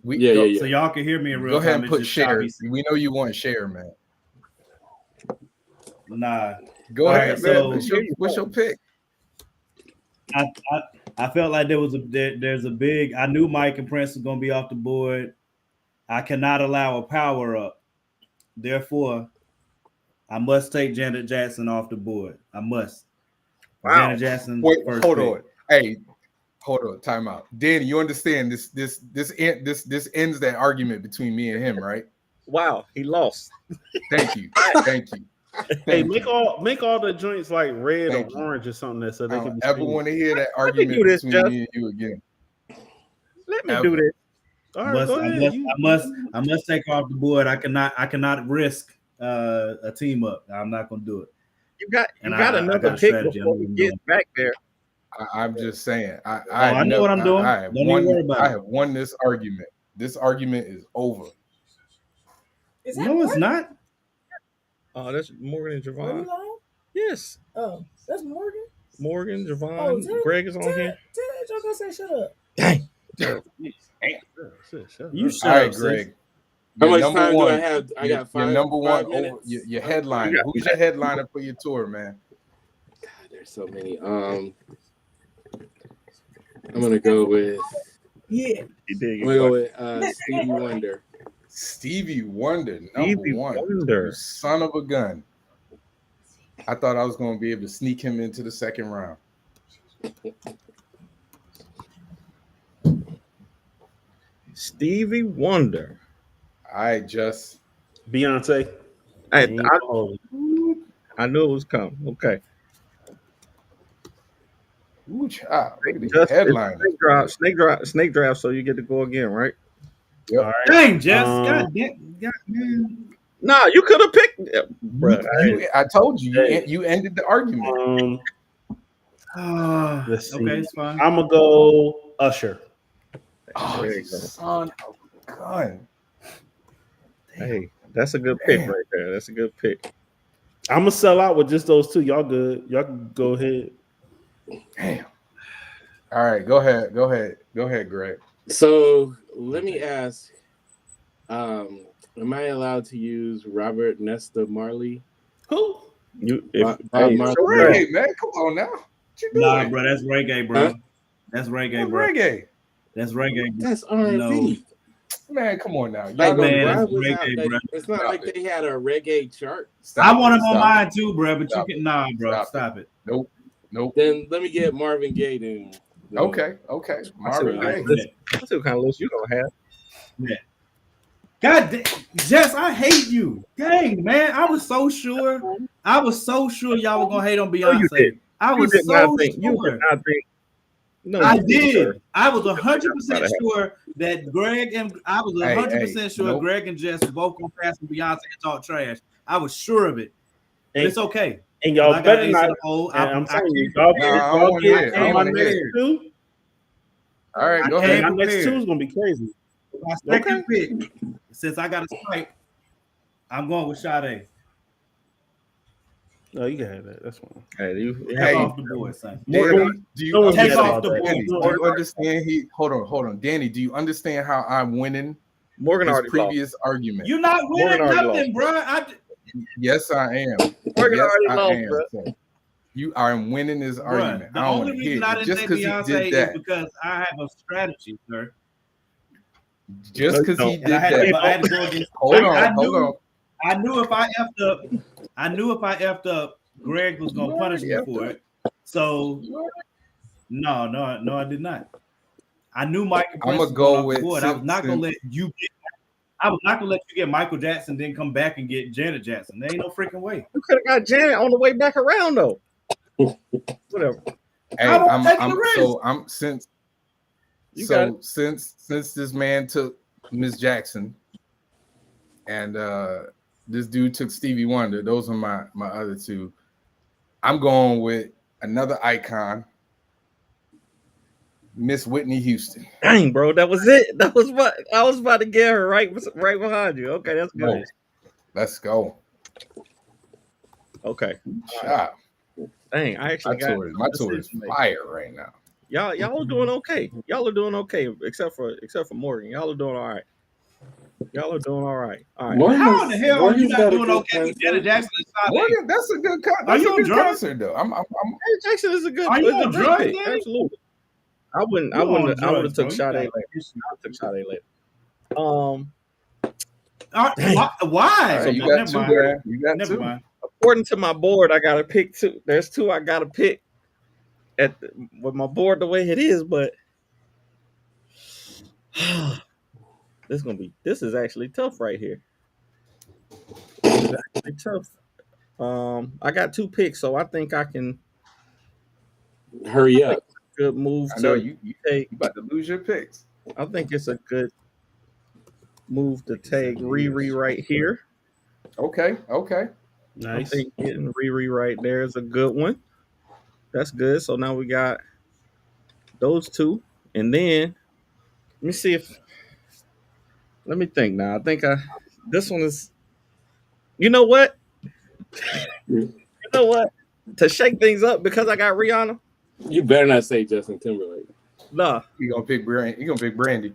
Yeah. So y'all can hear me in real Go time. ahead and it's put just share. copy. We know you want share, man. Nah. Go All ahead, right, man. so- What's your pick? I felt like there's a big. I knew Mike and Prince was gonna be off the board. I cannot allow a power up. Therefore, I must take Janet Jackson off the board. I must. Wow. Janet Jackson. Wait, first hold pick. on. Hey, hold on. Time out. Danny, you understand this ends that argument between me and him, right? Wow, he lost. Thank you. Thank you. Hey, Thank make you. all the joints like red Thank or you. orange or something that so I they can don't be ever seen. want to hear that Let me argument do this, between Jeff. me and you again. Let me Ever. do this. All I right, go ahead. must take her off the board. I cannot risk a team up. I'm not gonna do it. You got And got I another got a pick strategy. before I know we what I'm get doing. back there. I'm just saying. I know what I'm doing. Don't even worry about I it. have won this argument. This argument is over. Is that No, it's Morgan? not. Oh, that's Morgan and Are you Javon. lying? Yes, Oh, that's Morgan. Morgan, Javon, Oh, tell Greg is on tell here. that joker say shut up. Dang. You shut All right, up, sis. Greg. How Your much number time do I one- have? I your- got 5. Your number one 5 minutes. your headliner. Who's your headliner for your tour, man? God, there's so many. I'm gonna go with Yeah. He did. I'm gonna go with Stevie Wonder. Stevie Wonder, number Stevie one. Wonder. You son of a gun. I thought I was going to be able to sneak him into the second round. Stevie Wonder. I just Beyonce. I Ain't gonna hold it. knew it was coming. Okay. ooh, child, look at the Just headline. snake draft. So you get to go again, right? Yep. All right. Dang, Jess. Um, God damn. God, man. Nah, you could have picked, bro. I told you, Hey. you ended the argument. Let's see. Okay, it's fine. I'm gonna go Usher. Oh, There you go. son of a gun. Hey, that's a good pick Damn. right there. That's a good pick. I'm gonna sell out with just those two. Y'all good? Y'all can go ahead. Damn. All right, go ahead, Greg. So let me ask, am I allowed to use Robert Nesta Marley? Who? You, Bob hey, Marley. so Greg, Reggae, man, come on now. What you doing? Nah, bro, that's reggae, bro. Huh? That's reggae, That's bro. reggae. That's reggae. Bro. That's R&B. Man, come on now. Like, Y'all man, know that's why was reggae, that- bro. it's not Stop like it. they had a reggae chart. I want him on Stop mine too, bro. But Stop you can, nah, bro. Stop Stop it. Nope. Then let me get Marvin Gaye then. Okay. Marvin I Gaye. see what kind of list you gonna have. God, Jess, I hate you. Dang, man, I was so sure. y'all were gonna hate on No, you Beyonce. did. I You was did so not think. sure. You did not think. No, I you didn't, sir. did. I was 100% Gotta sure that Greg and I was 100% sure nope. Greg and Jess were both gonna pass Beyonce and talk trash. I was sure of it. But And, it's okay. and y'all I got better Ace not. in the hole. And I'm I telling you, came y'all prepared. Nah, I y'all wanna get hear it. I my wanna next hear it. two. All right, go I ahead. came My next prepared. two is gonna be crazy. My second pick, since I got a strike, I'm going with Sade. No, you can have that. That's fine. Hey, Take Hey, off the board, son. Danny, do you Don't Take forget off about the that. board. Danny, do you understand? Hold on, Danny. Do you understand how I'm winning Morgan this already previous argument? You're not winning Morgan already nothing, bro. Yes, I am. lost. Morgan Yes, already I lost, am. bro. So you are winning this argument. The I don't only want to hear reason I it. didn't Just say because he Beyonce did is that. because I have a strategy, sir. Just No, you because he don't. did And I that. had to go against. Hold I on, hold on. I knew if I effed up, Greg was gonna punish me for it. So no, I did not. I knew Michael Prince I'ma was go going off the with board. I was not gonna since- let you get. I was not gonna let you get Michael Jackson, then come back and get Janet Jackson. There ain't no freaking way. You could have got Janet on the way back around though. Whatever. Hey, I won't take the risk. so I'm since You got so since this man took Miss Jackson and this dude took Stevie Wonder, those are my other two. I'm going with another icon, Miss Whitney Houston. Dang, bro, that was it. That was what I was about to get her right behind you. Okay, that's good. Oh, let's go. Okay. Shot. Dang, I actually got My tour is fire right now. y'all are doing okay. Y'all are doing okay, except for Morgan. Y'all are doing all right. Y'all are doing all right. All right. How in the hell are you Morgan's not got a doing good okay with concert. Janet Jackson and Sade? Morgan, that's a good Are you on drugs? concert though. I'm Janet Jackson is a good. Are you is a on great drugs, pick. Danny? Absolutely. I wouldn't. You I on wouldn't. I would have drugs, took bro. Sade You later. I took Sade later. Why? Hey, you Never got two, mind. man. You got Never two. mind. According to my board, I gotta pick two. There's two I gotta pick with my board the way it is, but this is actually tough right here. This is actually tough. I got two picks, so I think I can Hurry up. good move I know to you take. about to lose your picks. I think it's a good move to take Riri right here. Okay. I Nice. think getting Riri right there is a good one. That's good. So now we got those two. And then let me see if let me think now. I think this one is you know what? You know what? To shake things up because I got Rihanna. You better not say Justin Timberlake. Nah. You gonna pick Brandy? You gonna pick Brandy?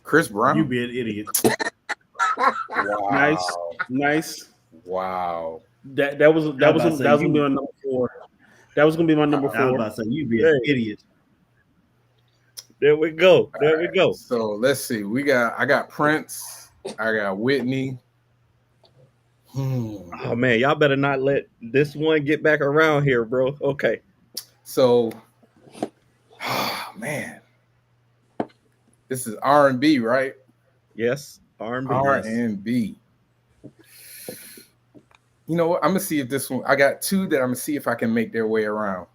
Chris Brown? You be an idiot. Wow. Nice. Wow. That was about to say gonna you- be my number 4. That was gonna be my number I was 4. about to say you be an idiot. There we go. There we go. So let's see. I got Prince. I got Whitney. Oh man, y'all better not let this one get back around here, bro. Okay. So, man, this is R&B, right? Yes. R&B. R&B. You know what? I'm gonna see if this one. I got two that I'm gonna see if I can make their way around.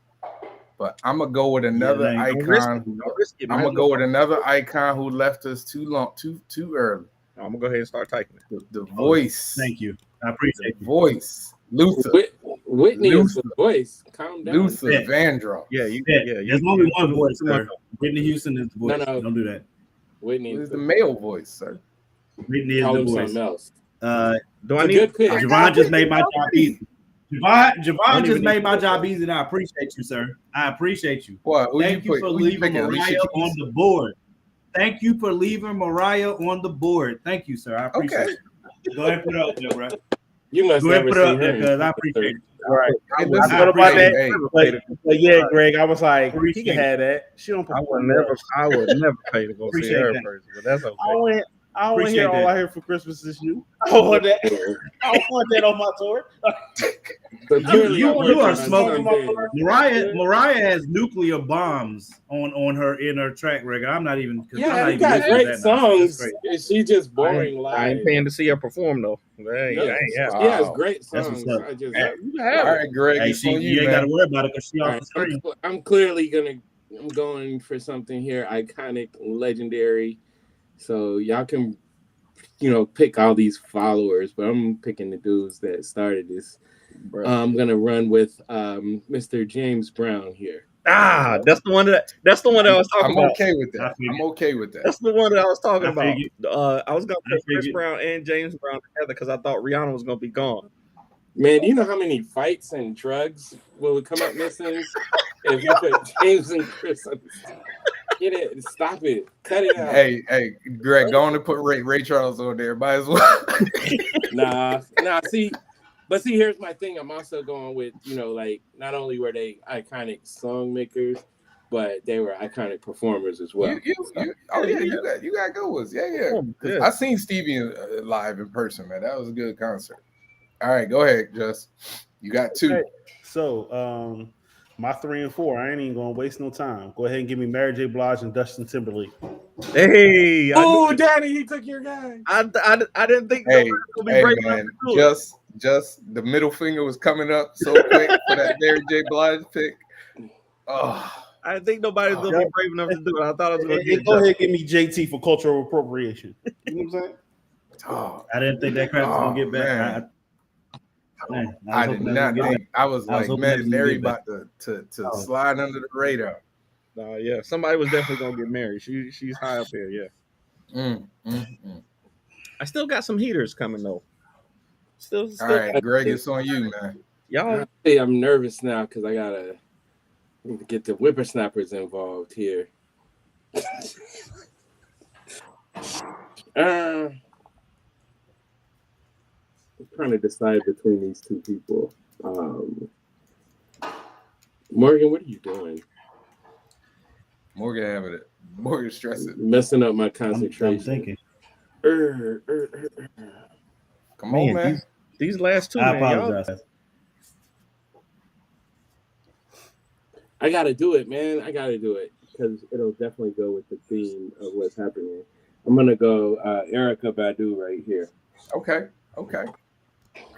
But I'm gonna go with another icon. Don't risk it, man. I'm gonna go with another icon who left us too early. I'm gonna go ahead and start typing it. The voice. Thank you. I appreciate The you. voice. Luther. Whitney is the voice. Calm down. Luther Yeah. Vandross. Yeah, There's only one voice, sir. Whitney Houston is the voice. No. Don't do that. Whitney It's is the male voice, sir. Whitney is call the him voice. something else. Do I It's a need good pick. Javon just made my job easy. Javon Don't just even made need my to- job easy, and I appreciate you, sir. I appreciate you. What? Who Thank you for who leaving picking? Mariah Alicia on Keys? the board. Thank you for leaving Mariah on the board. Thank you, sir. I appreciate Okay. you. Go ahead and put it out there, bro. You must Go ahead never and put it see out there her. because I appreciate it. Right. Hey, I listen, thought about appreciate that. hey, But yeah, Greg, I was like, he Appreciate can have that. She don't. I would perform never well. I would never pay to go see Appreciate her that. person, but that's okay. I don't want to Appreciate hear all that. I hear for Christmas is you. I don't want that. I don't want that on my tour. So clearly you I'm are working on smoking something. Mariah has nuclear bombs on her in her track record. I'm not even. I'm Yeah, not you even got listening to great that now. That's songs. great. Is she just boring I live? ain't paying to see her perform though. No, Yeah. She has Wow. great That's songs. what's up. I just, All right, Greg, Hey, it's on you you, ain't got to man. worry about it because she all off right, the screen. I'm clearly I'm going for something here, iconic, legendary. So y'all can, pick all these followers, but I'm picking the dudes that started this. I'm gonna run with Mr. James Brown here. That's the one that I was talking I'm about. okay with I that. figured. I'm okay with that. That's the one that I was talking I about. figured. I was gonna I put Chris figured. Brown and James Brown together because I thought Rihanna was gonna be gone. Man, do you know how many fights and drugs will come up missing if you put James and Chris on this? Get it, stop it, cut it out. Hey, Greg, go on and put Ray Charles on there. Might as well. Nah. See, here's my thing. I'm also going with, not only were they iconic song makers, but they were iconic performers as well. you got good ones. Yeah. I seen Stevie live in person, man. That was a good concert. All right, go ahead, Just. You got two. Hey, so, my 3 and 4, I ain't even gonna waste no time. Go ahead and give me Mary J. Blige and Dustin Timberlake. Hey, Oh, Daddy, he took your guy. I didn't think Hey, nobody was gonna be hey, brave enough man. to do it. Just the middle finger was coming up so quick for that Mary J. Blige pick. Oh, I didn't think nobody was gonna be brave enough to do it. I thought I was gonna get Go ahead and give me JT for cultural appropriation. You know what I'm saying? oh, I didn't think that crap was gonna get back. I did not think. I was like, hoping man, that was Mary gonna get about to slide under the radar. Yeah, somebody was definitely gonna get married. She's high up here. Yeah, I still got some heaters coming though. Still All right, Greg, it's on you, man. y'all. Hey, I'm nervous now because I gotta get the whippersnappers involved here. I'm trying to decide between these two people. Morgan, what are you doing? Morgan having it. Morgan stressing. Messing up my I'm concentration. thinking. Come on, man. These last two, I man, y'all. apologize. I gotta do it, man. I gotta do it because it'll definitely go with the theme of what's happening. I'm gonna go Erykah Badu right here. Okay.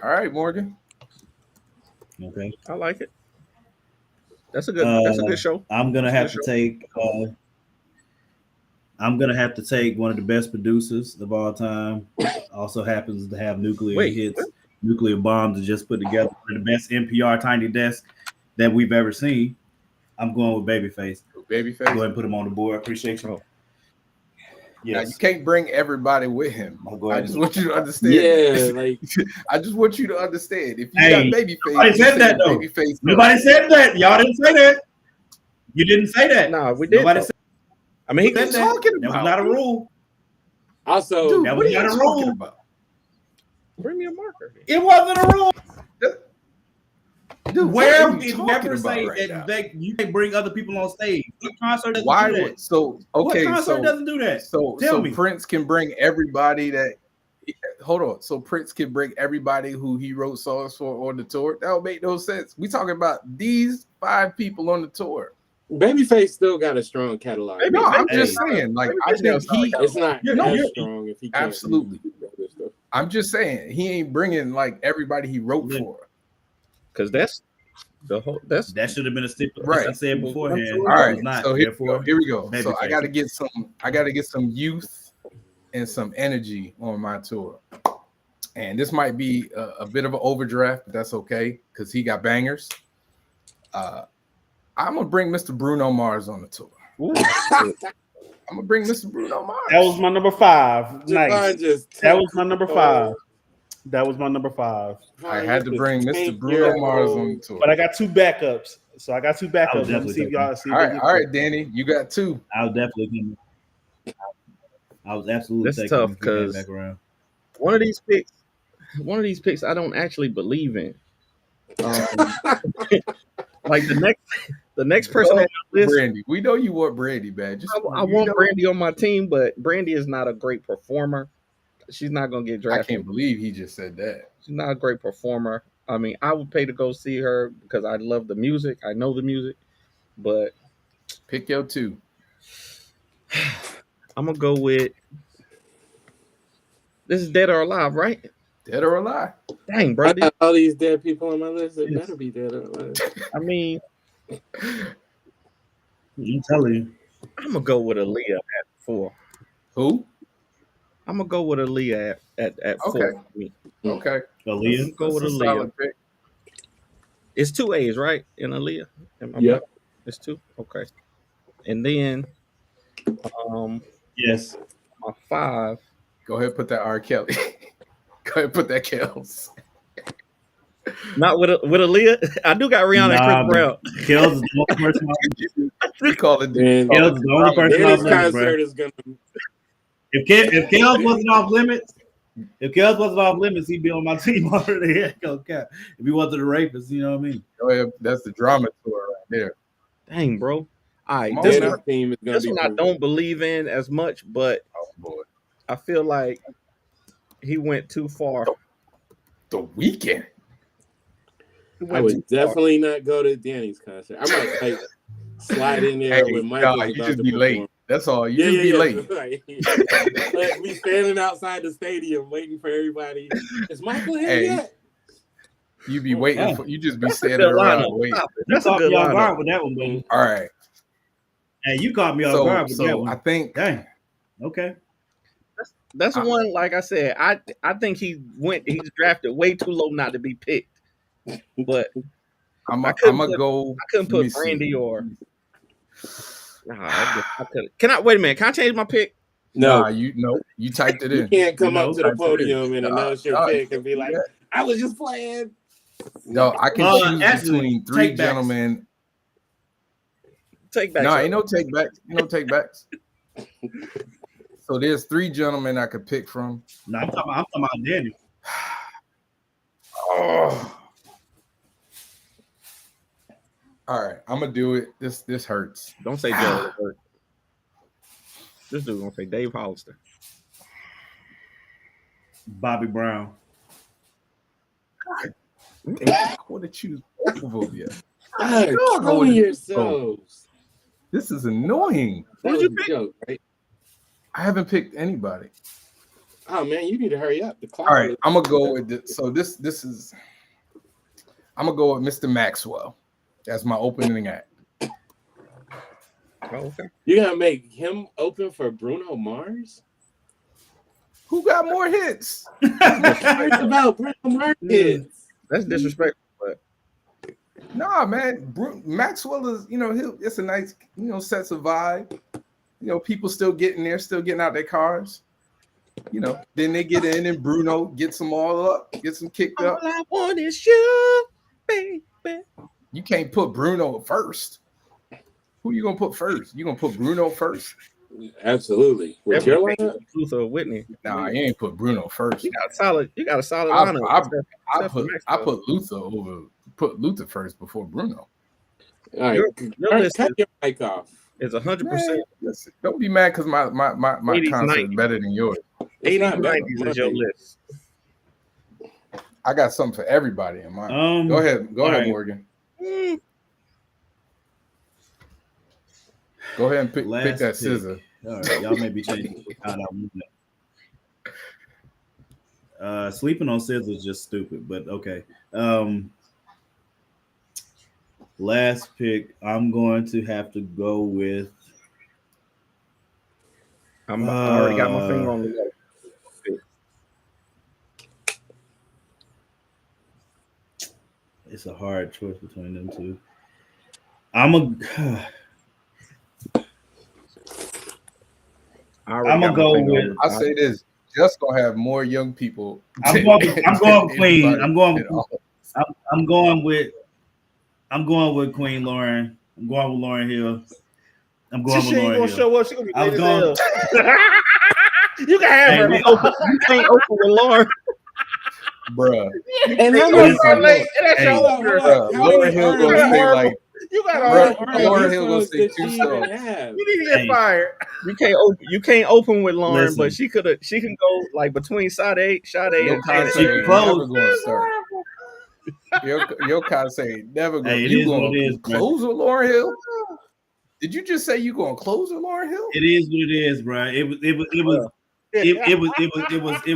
All right, Morgan. Okay. I like it. That's a good show. I'm gonna have to take. I'm gonna have to take one of the best producers of all time. Also happens to have nuclear hits, nuclear bombs, and just put together for the best NPR Tiny Desk that we've ever seen. I'm going with Babyface. Babyface. Go ahead and put him on the board. Appreciate you. Now, Yes. you can't bring everybody with him. I'll go I ahead. just want you to understand. Yeah, like I just want you to understand. If you Hey, got Babyface, nobody you said say that, though. Babyface. Nobody said that. Y'all didn't say that. You didn't say that. Nah, we did. Nobody said I mean, What are you that. talking That was about? not a rule. also Dude, That what was are you not a talking rule. about? bring me a marker. It wasn't a rule. Dude, Where what are you did talking never about say right that now? you can bring other people on stage? What concert doesn't Why do that? would so What okay? concert So doesn't do that? so Tell so me. Prince can bring everybody that. Hold on. So Prince can bring everybody who he wrote songs for on the tour. That would make no sense. We talking about these 5 people on the tour. Babyface still got a strong catalog. Maybe- No, I'm Hey. just saying. Like I Babyface got a think solid he. catalog. It's not You're- as strong if he can't Absolutely. do other stuff. I'm just saying he ain't bringing like everybody he wrote Yeah. for. Because that's the whole. That's That should have been a stipulation. Right. I said beforehand. All All It right. was not. So here Therefore, we go. So I Babyface. got to get some youth and some energy on my tour. And this might be a bit of an overdraft, but that's okay because he got bangers. I'm gonna bring Mr. Bruno Mars on the tour. Ooh, I'm gonna bring Mr. Bruno Mars. That was my number 5. Nice. Javon just That took was my number 5. That was my number 5. I had to bring Mr. Tank Bruno your Mars whole- on the tour. But I got 2 backups. So I got 2 I backups. was Let me see if definitely y'all see. All right, Danny, you got 2. I was definitely. I was absolutely. That's taking tough, him to get 'cause- back around. one of these picks I don't actually believe in. Like the next person on my list, Brandy, we know you want Brandy, man. Just I want Brandy on my team, but Brandy is not a great performer. She's not gonna get I drafted. can't believe he just said that. She's not a great performer. I mean, I would pay to go see her because I love the music. I know the music, but Pick your 2. I'm gonna go with this is Dead or Alive, right? Dead or alive? Dang, I bro. got all these dead people on my list. They better be dead or alive. I mean, I'm telling you. I'm gonna go with Aaliyah at 4. Who? I'm gonna go with Aaliyah at 4. Okay. For me. Okay. Aaliyah. Go with That's a Aaliyah. solid pick. It's 2 A's, right? In Aaliyah. Am I Yep. right? It's 2. Okay. And then Yes. my 5. Go ahead, put that R. Kelly. Go ahead, put that Kels. Not with Aaliyah. I do got Rihanna Nah, and Chris Brown. Kells is the only person. We call it. And Kells is the only person Danny's off limits, bro. concert is gonna. If Kells wasn't off limits, he'd be on my team already. Okay. If he wasn't the rapist, you know what I mean? Go ahead, that's the drama tour right there. Dang, bro. All right, Come on this now. one, Danny's team is gonna this be. one I don't believe in as much, but Oh boy, I feel like he went too far. the weekend. He I went too would far. definitely not go to Danny's concert. I might like slide in there Hey, when Michael. nah, you just be late. That's all. You Yeah, just be yeah, late. yeah. Like, we standing outside the stadium waiting for everybody. Is Michael here Hey, yet? You be waiting Yeah. for. You just be That's a standing good around lineup. waiting. Stop it. You That's a caught good me off guard lineup. with that one, baby. All right. Hey, you caught me off guard with that So one. I think Dang. Okay. That's one. Like I said, I think he's drafted way too low not to be picked. But I'm I couldn't gonna put- go. I couldn't let me put see. Brandy or. Nah, I couldn't. Can I wait a minute? Can I change my pick? Nah, No, you typed it you in. can't come No, up to the typed it in. podium and announce your Nah, pick and be like, yeah. "I was just playing." No, I can choose actually, between 3 take backs. gentlemen. Take back. No, ain't no take backs. No take backs. So there's 3 gentlemen I could pick from. No, I'm talking about Danny. Oh. All right, I'm gonna do it. This hurts. Don't say Joe. Levert. This dude gonna say Dave Hollister. Bobby Brown. I want to choose both of them. Yeah, God, Y'all kill going- yourselves. this is annoying. That Who'd was you a pick? joke, right? I haven't picked anybody. Oh man, you need to hurry up. The clock. All right, I'm gonna go with this. So this is. I'm gonna go with Mr. Maxwell as my opening act. Oh, okay. You're gonna make him open for Bruno Mars? Who got more hits? It's about Bruno Mars. hits. That's disrespectful. But Nah, man. Maxwell is, it's a nice, sets a vibe. People still getting there, still getting out their cars. Then they get in and Bruno gets them all up, gets them kicked all up. I want is you, baby. You can't put Bruno first. Who you gonna put first? You gonna put Bruno first? Absolutely. With your lineup? Luther or Whitney. Nah, you ain't put Bruno first. You got a solid I lineup. put Except for Maxwell. Luther over put Luther first before Bruno. All right, Your list cut your mic off. is 100%. Man, listen, don't be mad because my 80s, concert is 90s. better than yours. It's 80s, not better. 90s is your list. I got something for everybody in mind. Go ahead, right. Morgan. Go ahead and pick Last that pick. scissor. All right, y'all may be changing the kind of movement. Sleeping on scissors is just stupid, but okay. Last pick, I'm going to have to go with. I already got my finger on the letter. It's a hard choice between them two. I'm gonna go with. I'll say this: just gonna have more young people. I'm going with Queen. I'm going with Queen Lauren. I'm going with Lauryn Hill. I'm going She with ain't Lauryn gonna Hill. show up. She gonna be I late was as going. hell. You can have her. Hey, You can't open with Lauren. Bruh. And how Listen, much late. And that's hey, your hold order. on. How Lauryn many Hill R&B gonna say like, You got Bruh, all. Lauryn Hill gonna songs say did 2 she even songs. have? You need to get Hey. fired. You can't open with Lauren, Listen. but she can go like between Sade Your and concert She ain't closed. never gonna start. Your concert ain't never gonna. Hey, it You is what gonna it is, bro. close with Lauryn Hill? Did you just say you gonna close with Lauryn Hill? It is what it is, bro. It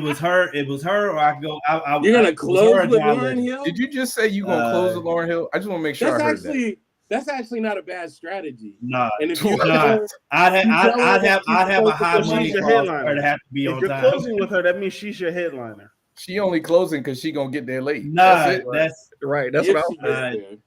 was her, or I could go. You're gonna it was close her or with John Lauryn Legend. Hill? Did you just say you gonna close with Lauryn Hill? I just want to make sure I heard that. That's actually not a bad strategy. Nah, And if you nah. I'd have a high She's money your cost headliner. for her to have to be If on you're time. closing with her, that means she's your headliner. She only closing because she gonna get there late. Nah, That's it. that's right. That's If what I she was gets there.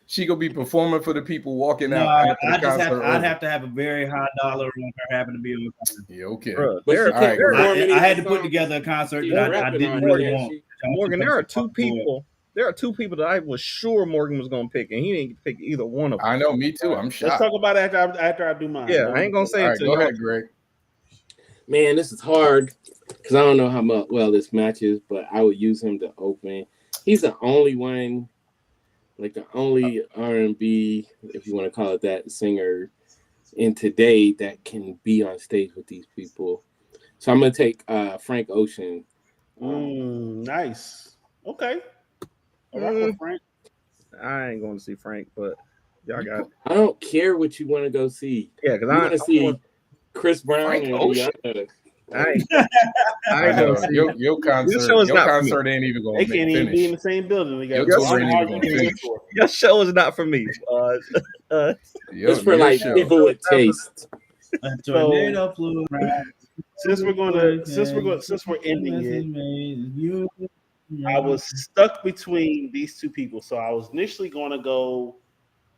She gonna be performing for the people walking no. out after the I'd concert. have to have a very high dollar on her having to be on time. Yeah, okay. Bruh, But there she are- can't there- perform any I of had the to put songs together a concert she's that I rapping didn't on, really can want. she? Morgan, there are two people that I was sure Morgan was gonna pick, and he didn't pick either one of them. I know, me too. I'm Let's shocked. talk about it after I do mine. Yeah, I ain't gonna say All it right, to go y'all. ahead, Greg. Man, this is hard because I don't know how well this matches, but I would use him to open. He's the only one, like the only R&B, if you want to call it that, singer in today that can be on stage with these people. So I'm gonna take Frank Ocean. Nice. Okay. I rock with Frank. I ain't going to see Frank, but y'all got it. I don't care what you want to go see. Yeah, because I want to see Chris Brown Frank and Ocean? Rihanna. I ain't I know gonna see. your concert. show is Your not for me. concert ain't even gonna They can't even be in finish. the same building. They got Your tour ain't even gonna finish. Your show is not for me. It's for like show. people with taste. A tornado flew around. Since we're ending it, I was stuck between these two people. So I was initially going to go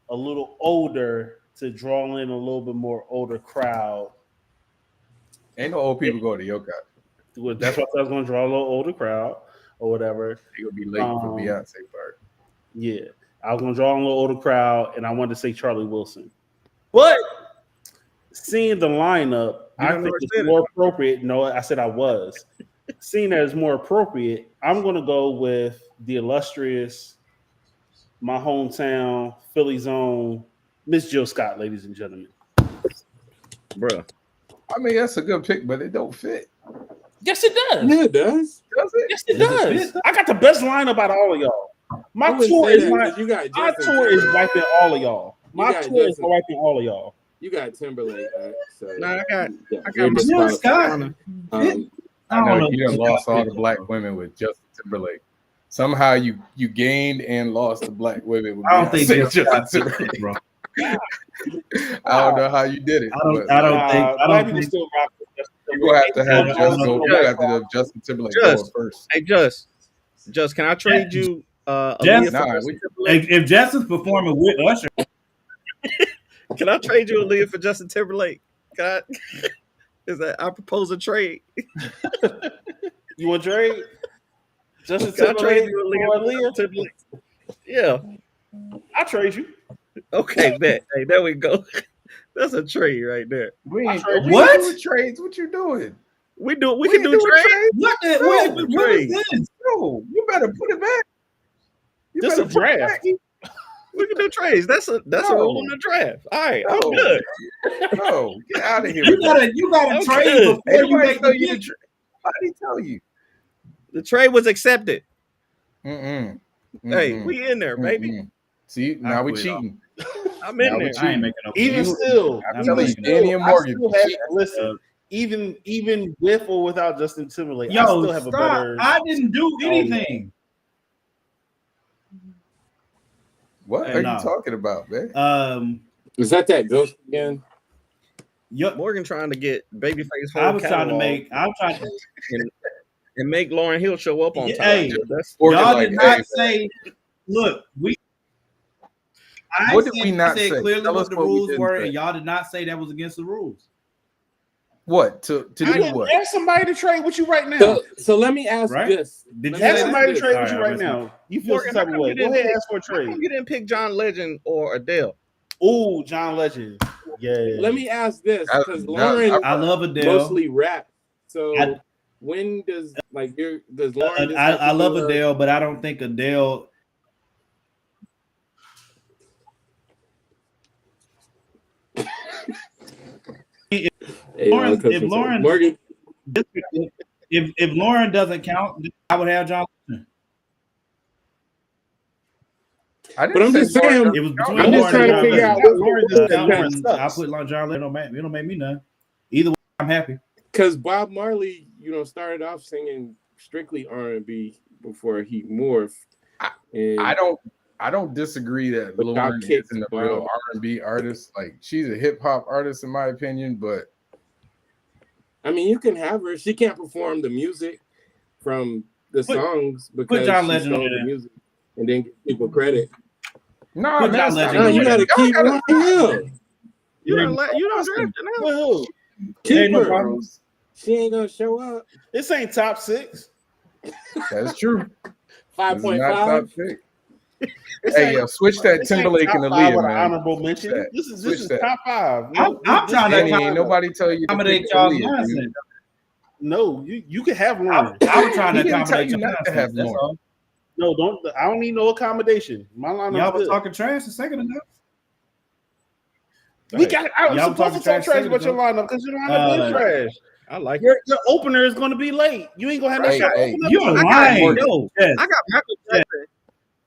a little older to draw in a little bit more older crowd. Ain't no old people go to your concert. That's why I was going to draw a little older crowd or whatever. You'll be late for Beyonce part. Yeah, I was going to draw a little older crowd, and I wanted to say Charlie Wilson. But seeing the lineup, I think it's more appropriate. No, I said I was. Seeing that it's more appropriate, I'm going to go with the illustrious, my hometown, Philly's own, Miss Jill Scott, ladies and gentlemen. Bruh. I mean, that's a good pick, but it don't fit. Yes, it does. Yeah, it does. Does it? Yes, it does. I got the best lineup out of all of y'all. My tour is wiping all of y'all. My tour is wiping all of y'all. You got Timberlake, right? So Nah, I got Jill Scott. I know you done lost all the black women with Justin Timberlake. Somehow you gained and lost the black women with I don't think Beyonce. Jill Scott, bro. I don't know how you did it. I don't think still rock with Justin You're gonna have to have I Justin. don't You have to have Justin Timberlake go first. Hey, Just, can I trade you Aaliyah for Justin Timberlake? If Justin's performing with Usher, Can I trade you Aaliyah for Justin Timberlake? I propose a trade. You want to trade? Justin Can I trade Timberlake you for Aaliyah? Aaliyah? Timberlake? Yeah. I'll trade you. Okay, bet. Hey, there we go. That's a trade right there. We ain't What? doing trades? What you doing? We can do trades. what No, is this? No, you better put it back. You This a better put it draft. back. We can do trades. That's a rule in the draft. All right, I'm No. good. No, get out of here. You with that. gotta Okay. trade Ain't before you nobody make tell the you to pick. Nobody tell you. The trade was accepted. Mm-mm. Hey, Mm-mm. we in there, baby. Mm-mm. See, now we're quit cheating. I'm in Now there. we I ain't making no Even pick. still, I'm I'm telling you, making Danny and I Morgan. still have, cheating. listen, even with or without Justin Timberlake, I Yo, still have stop. a better. I didn't do anything. What Hey, are nah. you talking about, man? Is that ghost again? Morgan trying to get Babyface whole I was trying to catalog make. I'm trying to. and make Lauren Hill show up on Yeah, time. hey, That's Morgan, Y'all like, did not hey, say. Look, I What did said, we not said say? clearly Tell what us the what we rules didn't were, say. and y'all did not say that was against the rules. What to I do? didn't What? ask somebody to trade with you right now. So let me ask Right? this. Did Let you me Ask say ask somebody to this. trade All with you right, right that's now. You feel Morgan, some how type of come way. you Go didn't ahead, pick- ask for a How come trade. you didn't pick John Legend or Adele? Oh, John Legend. Yeah. Let me ask this I- because now- Lauren I love Adele. mostly rap. So I- when does does Lauren? Just have I to love do a- Adele, but I don't think Adele. Hey, Lauren- because if Lauren- Morgan, If Lauren doesn't count, I would have John. I didn't But I'm say just Lauren saying- doesn't It was count. between I'm just Lauren and trying to John figure Legend. out what Lauren this just is Lauren because- sucks. I'll put John Legend. It don't make me none. Either way, I'm happy. Because Bob Marley, started off singing strictly R&B before he morphed. And I don't disagree that But got Lauren kicked isn't a by- real R&B artist. Like, she's a hip hop artist in my opinion, but I mean, you can have her. She can't perform the music from the songs because John she Legend stole in the there. music and then give people credit. nah, Put man, John stop Legend No, doing you in that. gotta Y'all keep gotta Lauren Hill. You don't draft it now. With who? Keep Ain't no her. problem. She ain't gonna show up. This ain't top 6. That's true. This is not 5.5. top pick. This Hey, ain't- yo, switch that this ain't Timberlake top and 5 Aaliyah, with an man. honorable mention. that. This is Switch that. top 5. I'm trying to Danny, ain't nobody tell you to accommodate pick y'all's Aaliyah, dude. mindset. No, you can have I Lauren. was trying to He didn't tell accommodate you your not to have mindset. That's Lauren. all. No, don't. I don't need no accommodation. My Y'all lineup was good. talking trash a second ago. We got. I'm Y'all supposed talking to talk trash trash about your ago. lineup because your lineup is trash. I like it. Your opener is going to be late. You ain't gonna have no Hey, shot. hey, Open up You're your- lying. Morgan. Yo, Jess, I got Michael Jackson.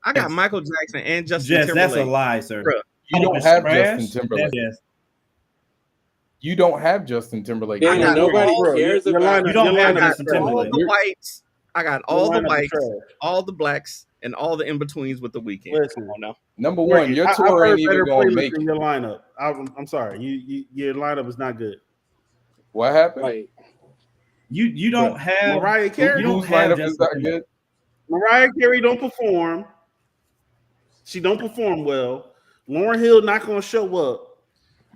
I got Michael Jackson and Justin Jess, Timberlake. that's a lie, sir. Bruh. You don't It's have trash. Justin Timberlake. Yes. You don't have Justin Timberlake. Damn, got nobody all- cares your about. lineup- You don't your have lineup Justin is trash. all Timberlake. the whites. I got all Your the lineup is whites, trash. all the blacks, and all the in betweens with the weekend. Listen. Come on now. Number one, your I've tour heard ain't even better gonna playlists make than it. your lineup. I'm sorry. Your lineup is not good. What happened? Like, You don't have Mariah Carey. You don't Whose have lineup Justin is that Timberlake. good? Mariah Carey don't perform. She don't perform well. Lauren Hill not going to show up.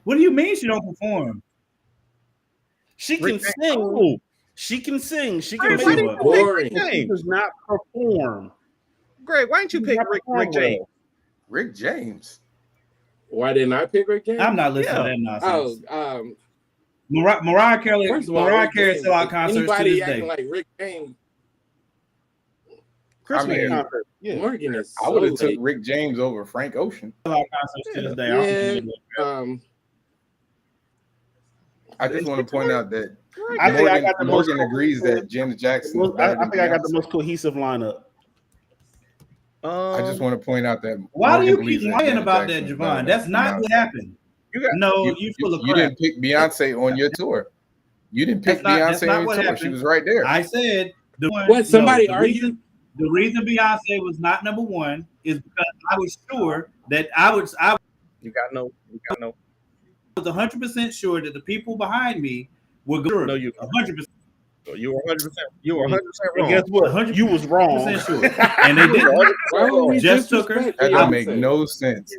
What do you mean she don't perform? She can Rick sing. Oh, She can sing. She Why can did make you it. pick boring. Rick She James? does not perform. Greg, why didn't you She pick does not Rick perform James? well. Rick James. why didn't I pick Rick James? I'm not listening Yeah. to that nonsense. Oh, Mariah Carey. first of all, Mariah Rick Carey James, sell out if concerts to anybody this acting day. like Rick James, Christmas mean, concert. Yeah. Morgan is. I would have so took Rick James over Frank Ocean. Sell out concerts to this day. I don't Yeah. think it- I just want to point out that I think I got the most. Morgan agrees that Janet Jackson is I better than think I got the Beyonce. most cohesive lineup. I just want to point out that Why do Morgan you believes keep that lying Janet about that, Jackson is Javon? better That's than not Beyonce. what happened. You got No, You, you full of you crap. didn't pick Beyonce on your tour. You didn't pick That's Beyonce not on what your tour. happened. She was right there. I said the one. What? Somebody the argued? reason- The reason Beyonce was not number one is because I was sure that I was You got no. 100% sure that the people behind me were good. No, you. 100% You were 100%. You were 100% And wrong. guess what? 100% You was wrong. sure, and they didn't. Why would we Just took her. disrespect That don't make Beyonce? no sense.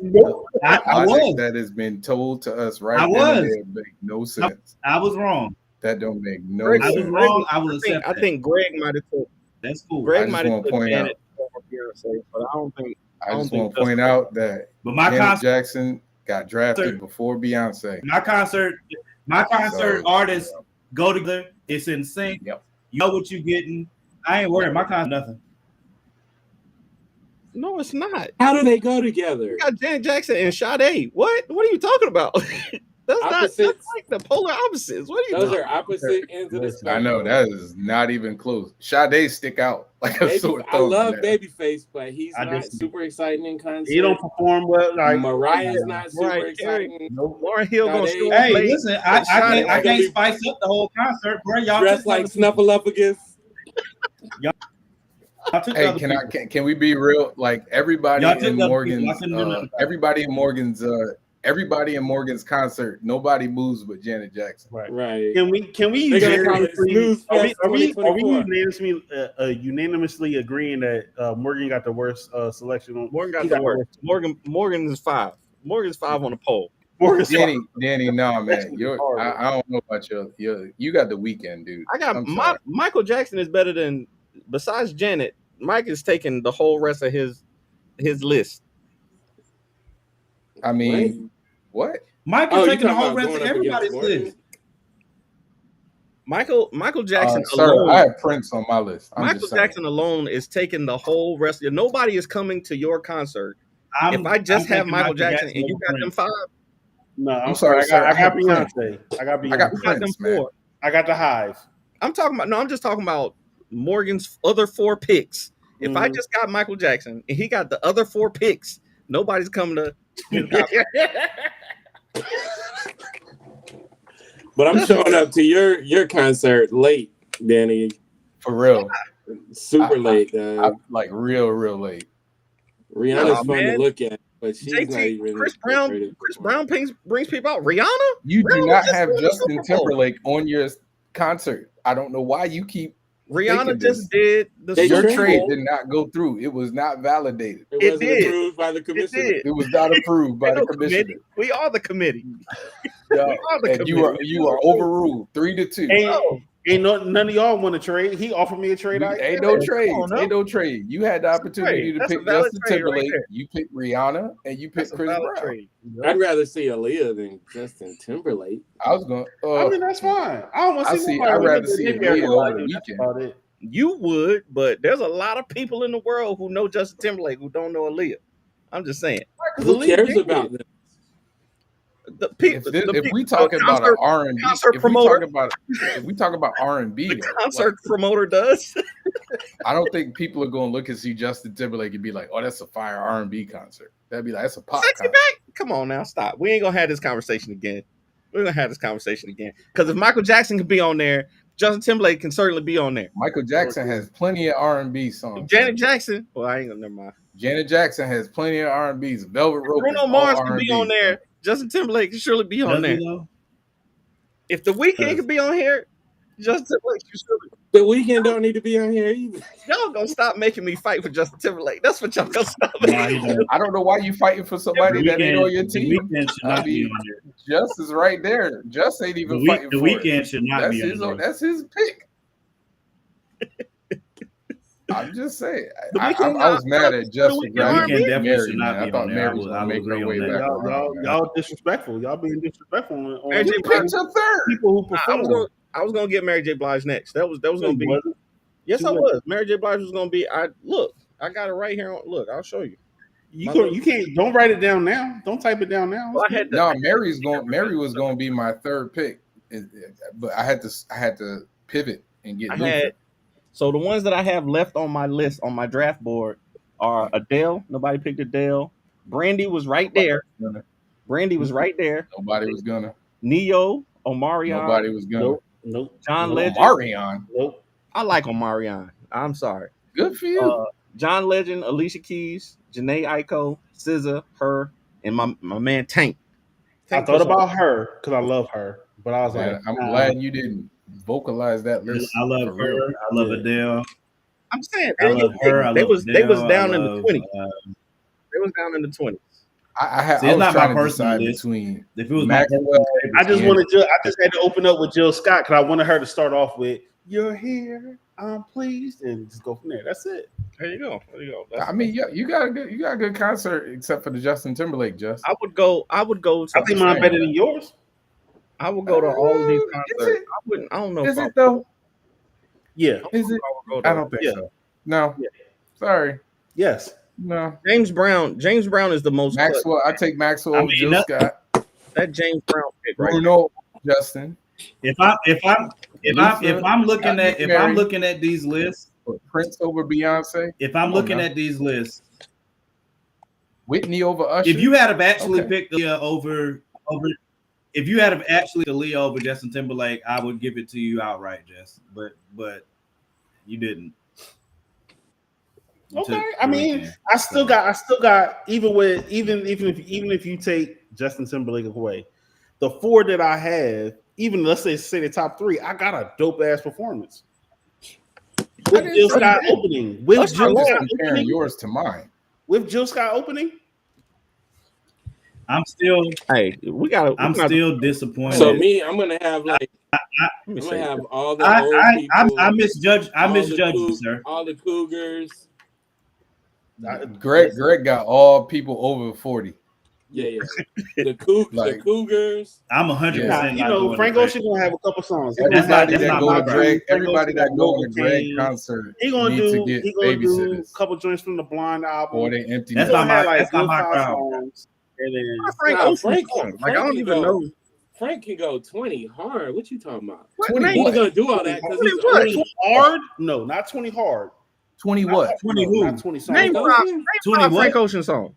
I Logic was. that has been told to us right I then was. and there make no sense. I was wrong. That don't make no Greg, I was sense. wrong. I will I accept think, I think Greg might have took. That's cool. I Greg just might have wanna took point Janet over Beyonce, but I don't think. I just don't want think to point out that But my Janet concert, Jackson got drafted before Beyonce. my concert So, artists go together. It's in sync. Yep. You know what you're getting. I ain't worried. My concert nothing. No, it's not. How do they go together? You got Janet Jackson and Sade. What? What are you talking about? That's Opposites. like the polar opposites. What are you Those talking are opposite ends of the Listen, I spectrum. know that is not even close. Sade stick out like a sore I thumb. love now. Babyface, but he's I not just- super exciting in concert. He don't perform well. Like Mariah's not super Mariah Carey. exciting. Nope. Lauren Hill gonna Sade. still Hey, play. listen, I Sade. can't spice up the whole concert, bro. Y'all Dressed took like other people. Snuffleupagus. Y'all took Hey, other people. can we be real? Like everybody Y'all took in other Morgan's, people. I couldn't do nothing about it. everybody in Morgan's concert, nobody moves but Janet Jackson. Right. Right. Can we They're gonna call it unanimously, Snooze are we Fest 2024. unanimously agreeing that Morgan got the worst selection on Morgan got he the worst. Morgan is 5. Morgan's 5 on the poll. Morgan's Danny, no man, That's hard, I don't know about you got the weekend, dude. I got I'm sorry. Michael Jackson is better than, besides Janet. Mike is taking the whole rest of his list. I mean, what? Mike Oh, is you taking the talking whole about rest of going up against everybody's Morgan? list. Michael Jackson Sir, alone. I have Prince on my list. I'm Michael just saying. Jackson alone is taking the whole rest. Nobody is coming to your concert. If I just I'm have taking Michael Jackson and you over got them Prince. 5, No, I'm I'm sorry, sorry. sir. I got I have Beyonce. I got Beyonce. I got you got them Prince, man. 4. I got the Hive. I'm just talking about Morgan's other 4 picks. If I Mhm. just got Michael Jackson and he got the other 4 picks, nobody's coming to his concert. But I'm showing up to your concert late, Danny. For real. Super I- late. I'm like real late. Rihanna's Nah, fun man. to look at, but she's not JT, even. Chris that Brown great of a brings people out. Rihanna? You do Rihanna not just have won the Justin Super Bowl. Timberlake on your concert. I don't know why you keep Rihanna thinking just this. did the They Your Super trade Bowl. did not go through. It was not validated. It It wasn't did. approved by the It commissioner. did. It was not approved by Ain't the no commissioner. committee. We are the committee. Yeah, We are the and you committee. are overruled 3-2. Ain't none of y'all want to trade. He offered me a trade. Ain't no trade. on, Ain't no trade. You had the opportunity to That's a pick valid Justin trade right Timberlake. there. You picked Rihanna, and you That's picked a Chris valid Brown. trade. I'd rather see Aaliyah than Justin Timberlake. I was going. I mean, that's fine. I don't want to see. I'd rather see Aaliyah over the That's weekend. about it. You would, but there's a lot of people in the world who know Justin Timberlake who don't know Aaliyah. I'm just saying. Who cares about them? If we talking about an R&B, concert if promoter. we talk about R&B, The though, concert promoter does. I don't think people are going to look and see Justin Timberlake and be like, "Oh, that's a fire R&B concert." That'd be like, "That's a pop Sexy concert." back? Come on now, stop. We ain't gonna have this conversation again. We're gonna have this conversation again. Because if Michael Jackson can be on there, Justin Timberlake can certainly be on there. Michael Jackson has plenty of R&B songs. Janet Jackson, well, I ain't gonna never mind. Janet Jackson has plenty of R&B's. Velvet Rope. Bruno Mars can be on there. Justin Timberlake can surely be on Does he there. though? If The Weeknd can be on here, Justin Timberlake can surely. The Weeknd don't need to be on here either. Y'all gonna stop making me fight for Justin Timberlake. That's what y'all gonna stop. Nah, he don't. I don't know why you fighting for somebody that ain't on your The team. Weeknd should not be on there. Just is right there. Just ain't even fighting The for it. Weeknd should not That's be his. on there. That's his pick. I'm just saying. The I Weeknd was mad at Just for Weeknd grabbing Weeknd definitely Mary, should not man. I be thought on there. Mary I was will gonna make agree her on way that. back around. man. Y'all disrespectful. Y'all being disrespectful on Mary J. You Blige. picked her third. people who I perform. was gonna get Mary J. Blige next. That was gonna be. Wasn't. Yes, Too I late. was. Mary J. Blige was gonna be. I got it right here. Look, I'll show you. You can't. Don't write it down now. Don't type it down now. Well, I had to, No, Mary was going to be my third pick, but I had to pivot and get. I Luther. had. So the ones that I have left on my list on my draft board are Adele. Nobody picked Adele. Brandy was right there. Brandy was right there. Nobody was gonna. Neo, Omarion. Nobody was gonna. Nope. John Legend. Omarion. Nope. I like Omarion. I'm sorry. Good for you. John Legend, Alicia Keys, Janae Aiko, SZA, her, and my man Tank. I thought about her because I love her, but I was Man, like, I'm nah. glad you didn't vocalize that list. I love for real. her. I love Adele. I'm saying I love her. I they love was Adele. down I in the love, 20s. They was down in the 20s. I See, was it's not my trying to personal decide list. between If it was my Maxwell. I just and- wanted Jill. I just had to open up with Jill Scott because I wanted her to start off with "You're here, I'm pleased," and just go from there. That's it. There you go. I mean, yeah, you got a good concert, except for the Justin Timberlake. Just I would go. To, I think mine better than yours. I would go to all of these Is concerts. it? I wouldn't. I don't know. Is if it though? Yeah. Is it? I would go I to- don't think Yeah. so. No. Yeah. Sorry. Yes. No, James Brown is the most cut. Maxwell. I take Maxwell I over mean, Jill no- Scott. That James Brown pick right there. Bruno, Justin. If I'm looking at these lists, Prince over Beyonce. if I'm Come on looking now. at these lists, Whitney over Usher. if you had have actually Okay. picked Leah over, if you had have actually the Leah over Justin Timberlake, I would give it to you outright, Jess. But you didn't. You Okay, took I the mean, Weeknd. I still got even if you take Justin Timberlake away, the four that I have, even let's say the top three, I got a dope ass performance. With didn't Jill say Scott that. opening, with Let's Jill not Scott comparing opening, yours to mine. with Jill Scott opening. I'm still Hey, I'm still disappointed. So me, I'm gonna have like Let me I'm say gonna this. have all the old people. I misjudged you, Coug- sir. all the Cougars. Greg got all people over 40. Yeah. The Like- Cougars. I'm 100%. Now, you know, Frank Ocean gonna have a couple songs. He gonna have- Everybody that's that not go my to Greg, crowd. everybody that go to a Greg concert He gonna needs do to get he gonna do a babysitters couple joints from the Blind album. or they empty. That's He nest. not gonna have my- like that's not good my 5 crowd. songs, and then Frank Nah, Ocean Frank song. can- Like I don't Frank even can know. Frank can go 20 hard. What you talking about? 20 He's what? gonna do all that because 20 he's what? only 20 hard? No, not 20 hard. 20 what? 20 No, who? not 20 songs. Name Frank five, Ocean? name 20 five what? Frank Ocean songs.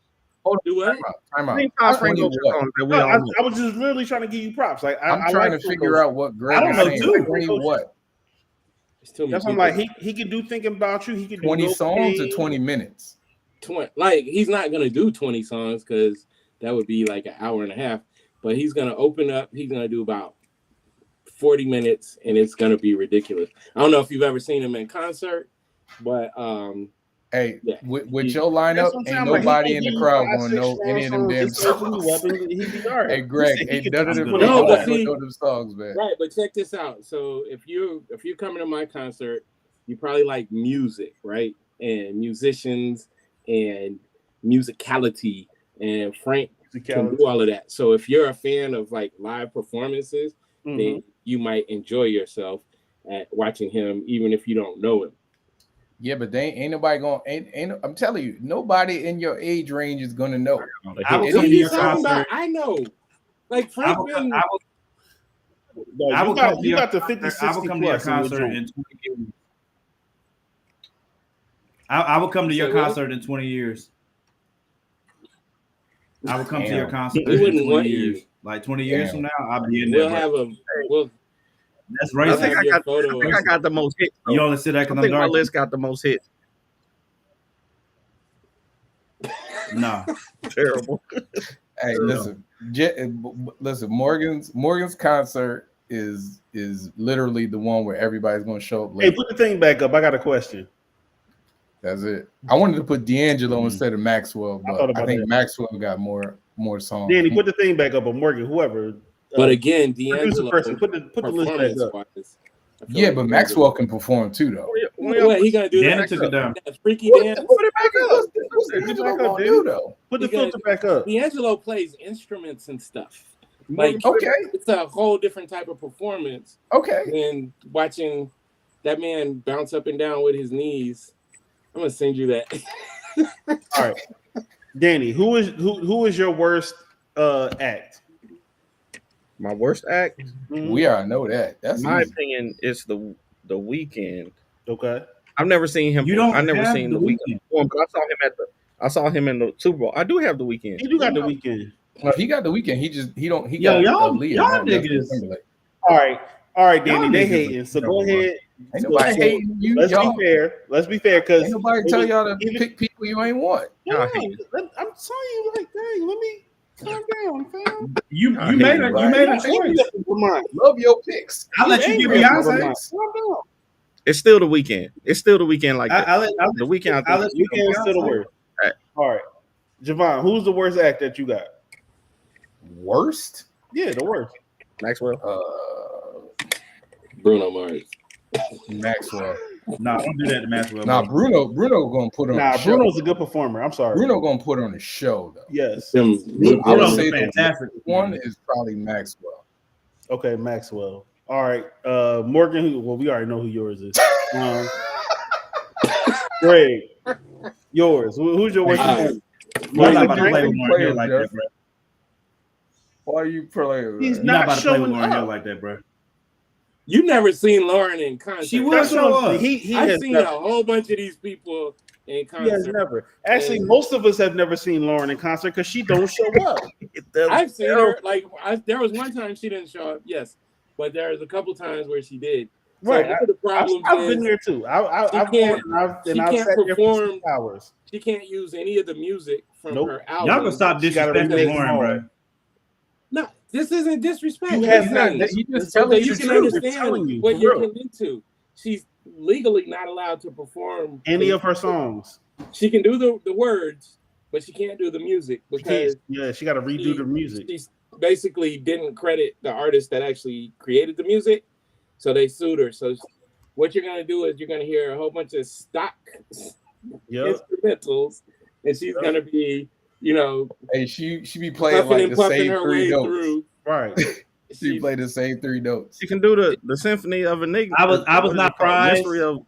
Do what? Time out. Name five Frank 20 Ocean what? songs that we No, all know. I was just really trying to give you props. Like I'm I trying like to Frank figure Ocean. out what Greg I don't is know, saying. too. 20 what? It's too many That's what I'm people. like. He could do thinking about you. He could do 20 Go songs or King. 20 minutes? 20. Like he's not gonna do 20 songs because that would be like an hour and a half. But he's gonna open up. He's gonna do about 40 minutes, and it's gonna be ridiculous. I don't know if you've ever seen him in concert, but Hey, Yeah. with He- your lineup, That's what I'm ain't saying. Like, he nobody gonna in the do crowd 5, gonna 6 know any of them damn songs, just open you up songs. and he'd be all right. Hey, Greg, He ain't could none do of them 20 No, nobody but hard. see- know them songs, man. right. But check this out. So if you coming to my concert, you probably like music, right? And musicians and musicality, and Frank can do all of that. So if you're a fan of like live performances, Mhm. then you might enjoy yourself at watching him, even if you don't know him. Yeah, but they ain't nobody going. I'm telling you, nobody in your age range is gonna know. I will It come is to you your talking concert. about? I know. Like I Frank will, been, I will, No, I will you come got to you your got the 50, concert. I will 60 come to your plus in your concert joint. in 20 years. I will come to your Say what? concert in 20 years. I will come to your Damn. concert We in wouldn't 20 want years. you. Like 20 years Damn. from now, I'll be in there. we'll But have a we'll that's I we'll think racist. have I your got. photo. I think I got the most hits. You only sit there I because I'm think my dark. list got the most hits. No. Terrible. Hey, listen, listen. Morgan's concert is literally the one where everybody's gonna show up Hey, late. put the thing back up. I got a question. That's it. I wanted to put D'Angelo Mhm. instead of Maxwell, I thought but I about think that. Maxwell got more songs. Danny, put the thing back up. Or Morgan, whoever. But again, producer D'Angelo person, put the list back performance up. wise. Yeah, but Maxwell can perform too, though. What he gonna do? Danny That, took it down. that freaky What- dance. Put it back up. What's Put it D'Angelo back up, gonna dude. do though? Put the Because- filter back up. D'Angelo plays instruments and stuff. Like Okay, it's a whole different type of performance okay. than watching that man bounce up and down with his knees. I'm gonna send you that. All right, Danny, who is your worst act? My worst act, We already know that. That's in my easy. opinion, is the Weeknd. Okay. I've never seen him. You don't I've never have seen The the Weeknd Weeknd. perform, but I saw him in the Super Bowl. I do have the Weeknd. You do got the weekend. No, he got the weekend. He Yo, got y'all Aaliyah, y'all not Justin niggas. Timberlake. All right, Danny, Y'all they niggas hating. So are go ahead. Ain't So- nobody so hating you, Let's y'all. be fair. Let's be fair, because Ain't nobody tell y'all to even- pick people you ain't want. No, Y'all I'm telling you, like, dang, let me calm down, fam. You I hate made you, a right? you made a Ain't choice. nothing for mine. Love your picks. I'll let you give Ain't nothing for Beyonce. mine. Calm down. It's still the Weeknd. It's still the Weeknd like that. I'll let The Weeknd. I I'll think let you Weekend's still the Beyonce. worst. Right. All right, Javon, who's the worst act that you got? Worst? Yeah, the worst. Maxwell. Bruno Mars. Maxwell. Nah, don't do that to Maxwell. Nah, Bruno gonna put on Nah, a show. Bruno's a good performer. I'm sorry. Bruno gonna put on a show though. Yes. Them, I would Bruno's say a the fantastic one is probably Maxwell. Okay, Maxwell. All right, Morgan. Well, we already know who yours is. Greg, yours. Who's your worst? Uh, You're not Michael about to play Drake? with Lauryn Hill like that, Jeff. bro. Why are you playing? He's Man? You're not not about to play with showing Lauryn Hill up. like that, bro. You never seen Lauren in concert. She will That's show what up. he I've has seen never. a whole bunch of these people in He has concert. never. Actually, And- most of us have never seen Lauren in concert because she don't show up. I've seen her. Like there was one time she didn't show up. Yes, but there was a couple times where she did. So Right. one of the problems I've been is there too. I've she gone can't- and I've she sat can't there for perform. 6 hours. she can't use any of the music from Nope. her album. Y'all can stop She gotta disrespecting remake Lauren, them bro. No, this isn't disrespect. You have This not- is- You just so telling that you you the can truth. I'm telling understand you, what for you're real. getting into. She's legally not allowed to perform Any of her songs. She can do the words, but she can't do the music because Yeah, she got to redo the music. she basically didn't credit the artist that actually created the music, so they sued her. So what you're gonna do is you're gonna hear a whole bunch of stock Yep. instrumentals, and she's gonna be, you know, Hey, she be playing puffing like and the puffing same her 3 way notes. through. Right. She played the same 3 notes. She can do the Symphony of Enigma. I was What is not it called? surprised. Mystery of.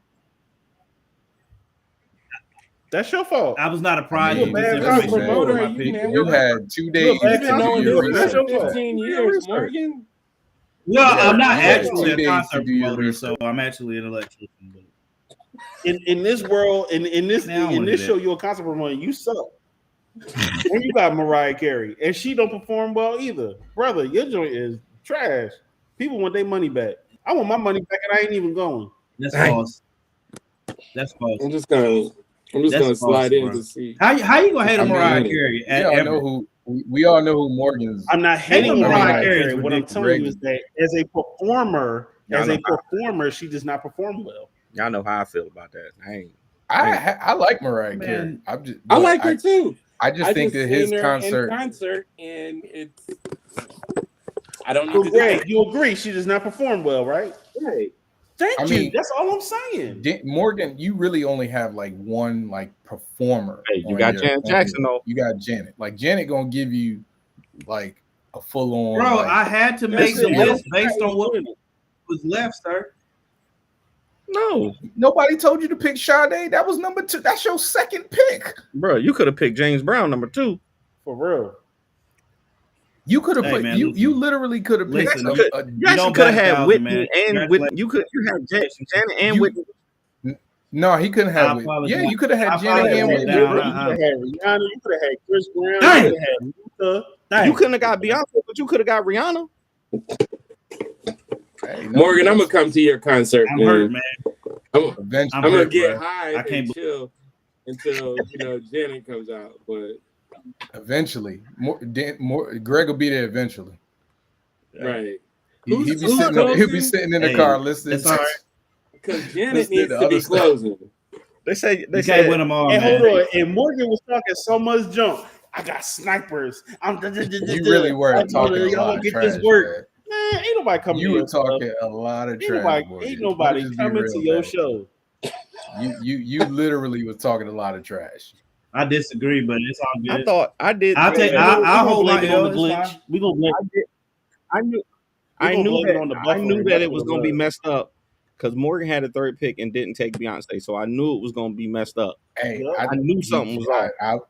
That's your fault. I was not surprised. I mean, with bad this concert information promoter, from my you people. man. You had 2 days. bad You've been knowing to do this your for That's your research. fault. 15 Do your years, research. Morgan. Well, Yeah, I'm not I had actually 2 a days concert to do your promoter, research. so I'm actually an electrician. But In this world, in this Man, I don't in wanna this do show, that. you're a concert promoter. You suck. And you got Mariah Carey, and she don't perform well either. Brother, your joint is trash. People want their money back. I want my money back, and I ain't even going. that's Dang. false. That's false. I'm just gonna That's slide false, in bro. to see. How you gonna hate on I mean, Mariah Carey? We all know who Morgan's. I'm not Hating hating on Mariah Mariah Carey Carey. is What I'm ridiculous. telling you is that as a Y'all performer, she does not perform well. Y'all know how I feel about that. I like Mariah Man. Carey. I but like her too. I just think that his seen her concert. in concert, and it's. I don't So need to Greg, you agree she does not perform well, right? Right. Thank I you. mean- That's all I'm saying. Morgan, you really only have like one like performer. Hey, you on got your- Janet on Jackson your- though. You got Janet. Like Janet gonna give you like a full on. Bro, like, I had to make That's the it. list based on what was left, sir. No, nobody told you to pick Sade. That was number 2. That's your second pick. bro, you could have picked James Brown number 2. For real. You could have Hey, put man, you. listen. You literally could have picked. Listen, You actually don't could have back had down, Whitney man. and Congratulations. Whitney. You have Janet and You- Whitney. No, he couldn't I have it. apologize. Yeah, you could have had I Janet and apologize. Whitney. Down, You could have had Rihanna. You could have had Chris Brown. Dang. You could have had Luther. Dang. You couldn't have got Beyonce, but you could have got Rihanna. Hey, no, Morgan, I'm gonna come to your concert. I'm man. hurt, man. Eventually, I'm I'm gonna hurt, get bro. high I can't and chill until Janet comes out. But eventually, Greg will be there eventually. right, He'll be Who's sitting closing? in the Hey, car listening. it's all right. because Janet Listen to needs the to be other stuff. closing. They say You can't win them all, And man. hold on. And Morgan was talking so much junk. I got snipers. You really were talking a Y'all lot of get trash. this work. Man, ain't nobody coming You to were your stuff. talking a lot of Ain't trash. nobody, Morgan. ain't nobody Let's just be coming real, to your man. show. You literally was talking a lot of trash. I disagree, but it's all good. I thought I did. I'll take. We I'll gonna hold my blame it on L. the It's glitch. fine. We gonna blame. I knew. We I gonna knew blame it on the that. I Buffalo. knew that That's it was what gonna be was. messed up because Morgan had a third pick and didn't take Beyonce, so I knew it was gonna be messed up. Hey, Yeah. I knew something was off.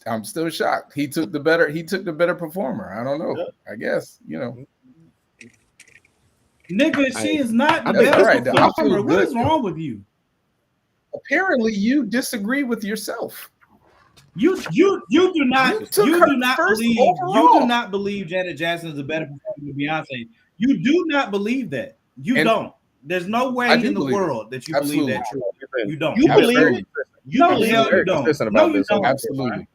I'm still shocked. He took the better performer. I don't know. Yeah. I guess Nigga, she is not the I think best that's right. I feel performer. What good, is wrong with you? Apparently, you disagree with yourself. You do not You took you her do not first believe you overall. do not believe Janet Jackson is a better performer than Beyonce. You do not believe that. You And don't. There's no way I do in the believe it. world that you Absolutely. believe that true. You don't. You believe very- it. You No, believe hell it. very you don't. consistent No, about you this. don't. Absolutely.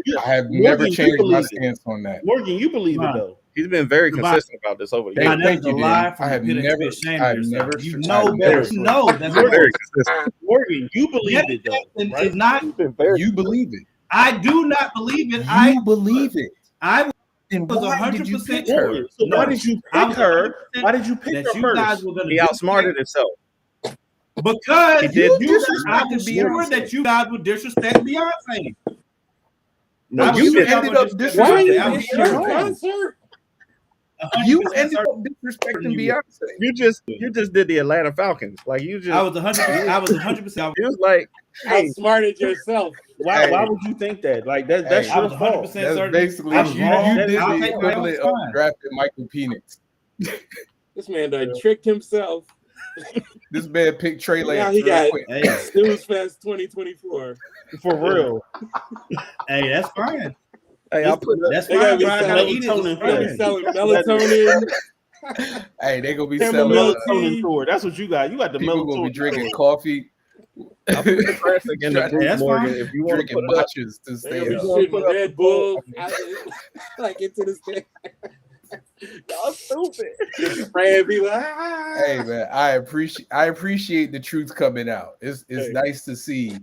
You- I have Morgan, never you changed my believe it. stance on that. Morgan, you believe it Right. though. He's been very Goodbye. consistent about this over the Thank Now, years. that's a you, lie Dan. from I have the pit of never- ashamed I've of yourself. never- You I've know never- that. You know that's He's been very consistent. Morgan, you believe Janet it though. Jackson Right? is not. He's been very. You believe it. I do not believe it. You believe it. I Then was why did you 100% pick her? Morgan, so No. why did you I pick was her? 100% Why did you pick that her you first? guys were going to He outsmarted himself. because He did. you I was disrespected sure Beyonce. that you guys would disrespect Beyonce. No, I was you sure did. y'all ended would up disrespect Why are disrespecting you Beyonce. I in was your sure. concert? You 100% ended up certain disrespecting you- Beyonce. You just did the Atlanta Falcons. Like you just I was 100%. it was like, hey, Outsmarted yourself. Why Hey. would you think that? Like that's Hey, I your was fault. 100% That's certain. basically I was wrong. you did I'll the take my own equivalent of time. drafting Michael Penix. This man done tricked himself. This man picked Trey Now Lance he real got quick. Hey, Snooze Fest 2024. For real. hey, that's fine. hey, I put That's They gotta fine, be bro. I gotta selling eat it. melatonin It's for They that. be fine. selling melatonin. Hey, they gonna be Chamomile selling. tea. Melatonin tour. That's what you got. You got the People gonna be melatonin drinking tour. coffee, I put the classic in the Hey, group, that's Morgan. fine. If you want to drinking put it up, Butchers to They stay gonna be Yeah. up. shooting Put up Red the Bull poll. like into the stand. y'all stupid. Just spraying people. Ah. Hey man, I appreciate the truth coming out. It's nice to see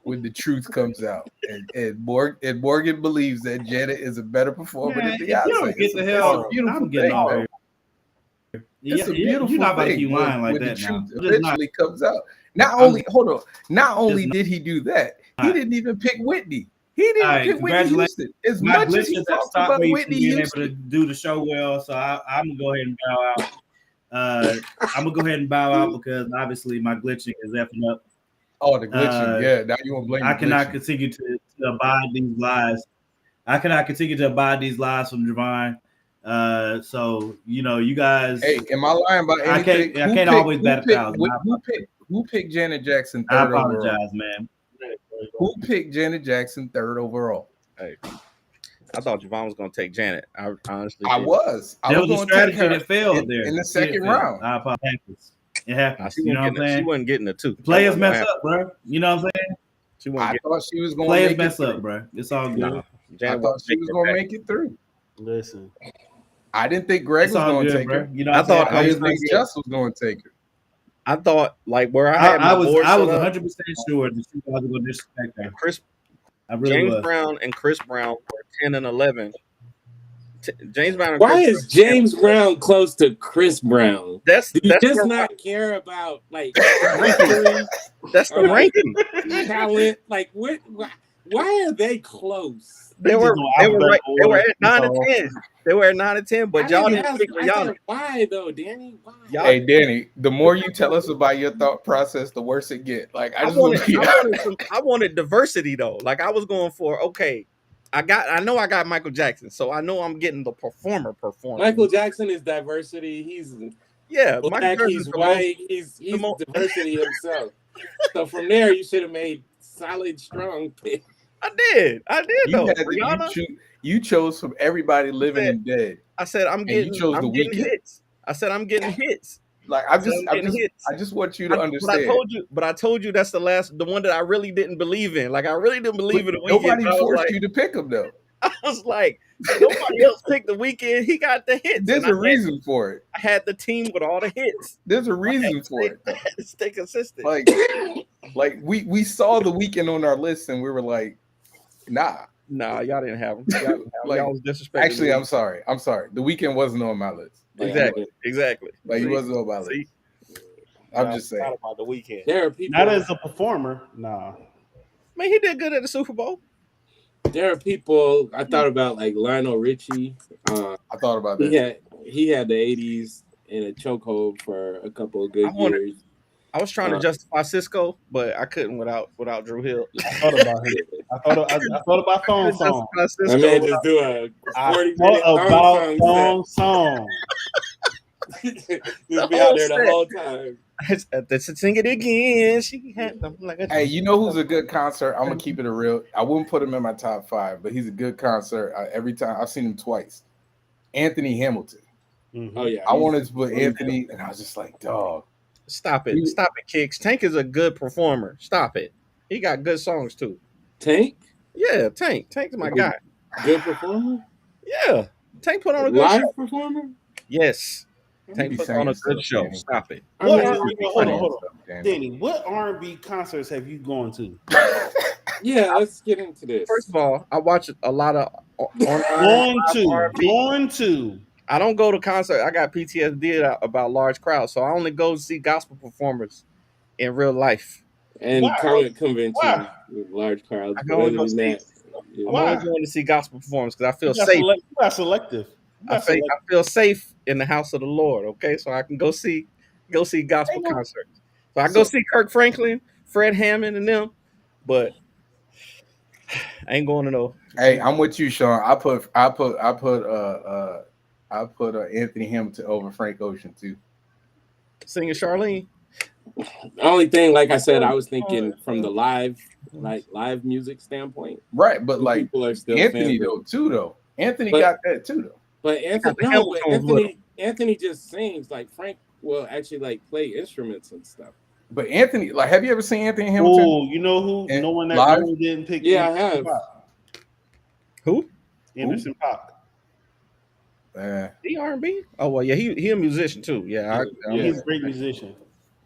when the truth comes out. And Morgan believes that Janet is a better performer Man, than if you Beyonce. don't get It's the a hell, beautiful I'm getting thing. off here. It's a beautiful You're not about to thing keep lying like when that the now. truth I'm just not. eventually comes out. Not I'm only just did he do that, he not. didn't even pick Whitney. He didn't All right, pick Whitney congratulations. Houston. As My much as he glitches have talks stopped about me from Whitney being Houston, able to do the show well, so I'm gonna go ahead and bow out. I'm gonna go ahead and bow out because obviously my glitching is effing up. oh, the glitching. Yeah, now you want to blame I the cannot glitching. continue to abide these lies. I cannot continue to abide these lies from Javon. So you guys. Hey, am I lying about I anything? can't always bat 1,000. Who picked Janet Jackson I third overall? apologize, man. Who picked Janet Jackson third overall? Hey, I thought Javon was gonna take Janet. I honestly I did. was. I There was was a going to take strategy her that failed in, there in the It second failed. round. I apologize. It Nah, happens. she You know what I'm wasn't getting it. She saying? wasn't getting it too. Players That mess wasn't up, bro. You know what I'm saying? happening. She wasn't I getting thought she was going to Players make mess it up, through. bro. It's all good. nah. I Janet thought wasn't she making was it going to back. make it through. Listen. I didn't think Greg It's was all going to good, take bro. her. You know I what I'm saying? thought- I didn't Players think mess up. Jess was going to take her. I thought like where I had my I was board set up, 100% sure that you guys were going to disrespect her. Chris I really James was. Brown and Chris Brown were 10 and 11. James Brown and Why Chris is James Brown close to Chris Brown? That's Do you just where not care about like history, that's the or, like, ranking. talent? Like what? Why are they close? They were just don't right. They were order. at 9 and 10. They were at 9 and 10, but y'all didn't pick I Rihanna. said, why though, Danny? Why? Y'all, Hey, Danny, the more you tell us about your thought process, the worse it get. Like, I just want I wanted diversity though. Like I was going for I know I got Michael Jackson, so I know I'm getting the performer. Michael Jackson is diversity. He's Yeah, black. Michael He's white. He's diversity himself. So from there, you should have made solid, strong pick. I did though. You chose from everybody living and dead. I said I'm getting hits. I said I'm getting hits. Like I just want you to understand. But I told you that's the one that I really didn't believe in. Like I really didn't believe in the Weeknd. Nobody forced you to pick him though. I was like, nobody else picked the Weeknd. He got the hits. There's a reason for it. I had the team with all the hits. There's a reason for it. I had to stay consistent. Like we saw the Weeknd on our list and we were like, nah, y'all didn't have him. Y'all was disrespectful. Actually, I'm sorry. The Weeknd wasn't on my list. Exactly. Like he wasn't on my list. I'm just saying. About the Weeknd. There are people. Not as a performer. Nah. Man, he did good at the Super Bowl. There are people. I thought about like Lionel Richie. I thought about that. He had the '80s in a chokehold for a couple of good years. I was trying to justify Cisco, but I couldn't without Drew Hill. I thought about it. I thought about Thong Song. I man just do a 40-minute Thong Song. Just be out there the whole time. Let's sing it again. She had like a Hey, you know who's a good concert? I'm gonna keep it real. I wouldn't put him in my top 5, but he's a good concert. Every time I've seen him twice. Anthony Hamilton. Mm-hmm. Oh yeah, I wanted to put Anthony, and I was just like, dog. Stop it, Kicks. Tank is a good performer. Stop it. He got good songs too. Tank? Yeah, Tank's my guy. Good performer? Yeah. Tank put on a good live show. Performer? Yes. Tank put on a good show. Danny. Stop it. Hold Funny on. stuff, Danny. Danny, what R&B concerts have you gone to? Yeah, let's get into this. First of all, I watch a lot of Going to. I don't go to concert. I got PTSD about large crowds, so I only go see gospel performers in real life. And Why? current convention Why? with large crowds. I But go other and go than that, yeah. I'm always going to see gospel performers because I feel You safe. got selective. I feel safe in the house of the Lord. Okay, so I can go see gospel concerts. So I go see Kirk Franklin, Fred Hammond, and them, but I ain't going to know. Hey, I'm with you, Sean. I put Anthony Hamilton over Frank Ocean too. Singing Charlene. The only thing, like I said, I was thinking from the live music standpoint. Right, but like people are still Anthony fans though. Anthony got that too though. But Anthony just sings. Like Frank will actually like play instruments and stuff. But Anthony, like, have you ever seen Anthony Hamilton? Oh, you know who? No one that live? really didn't pick. Yeah, I have. Who? Anderson .Paak. He R&B? Oh well, yeah, he a musician too. Yeah, He's a great musician.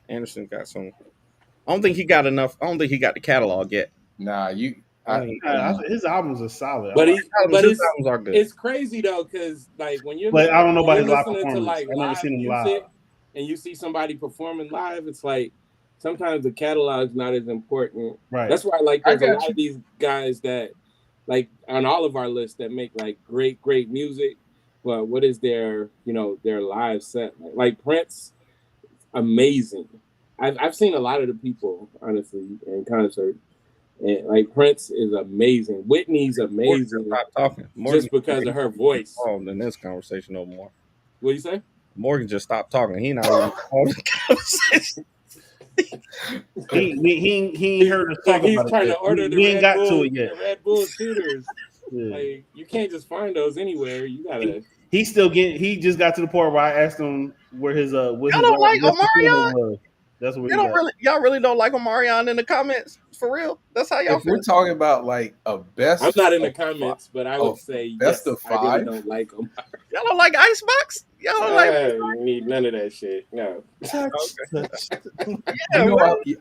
Anderson got some. I don't think he got enough. I don't think he got the catalog yet. Nah, His albums are solid. But his albums are good. It's crazy though, because like when you're But I don't know about his live listening to performance. like I've never live seen him music live. and you see somebody performing live, it's like sometimes the catalog's not as important. Right. That's why like there's a lot of these guys that like on all of our lists that make like great music, but what is their live set like Prince? Amazing. I've seen a lot of the people honestly in concert, and like Prince is amazing. Whitney's amazing. Stop talking. Just because of her voice. In this conversation no more. What do you say? Morgan just stopped talking. He not even involved in the conversation. He ain't heard us talk He's about it. trying to order the We ain't Red got Bull, to it yet. the Red Bull shooters. Yeah. Like you can't just find those anywhere. You gotta. He just got to the point where I asked him where his what Y'all his don't like what's the Omarion? feeling was. That's what Y'all really don't like Omarion in the comments for real? That's how y'all if feel. we're taling about like a best, I'm not in the comments, but I would say best yes, of I really five? don't like them. Y'all don't like Icebox? Y'all don't like I need none of that shit. No.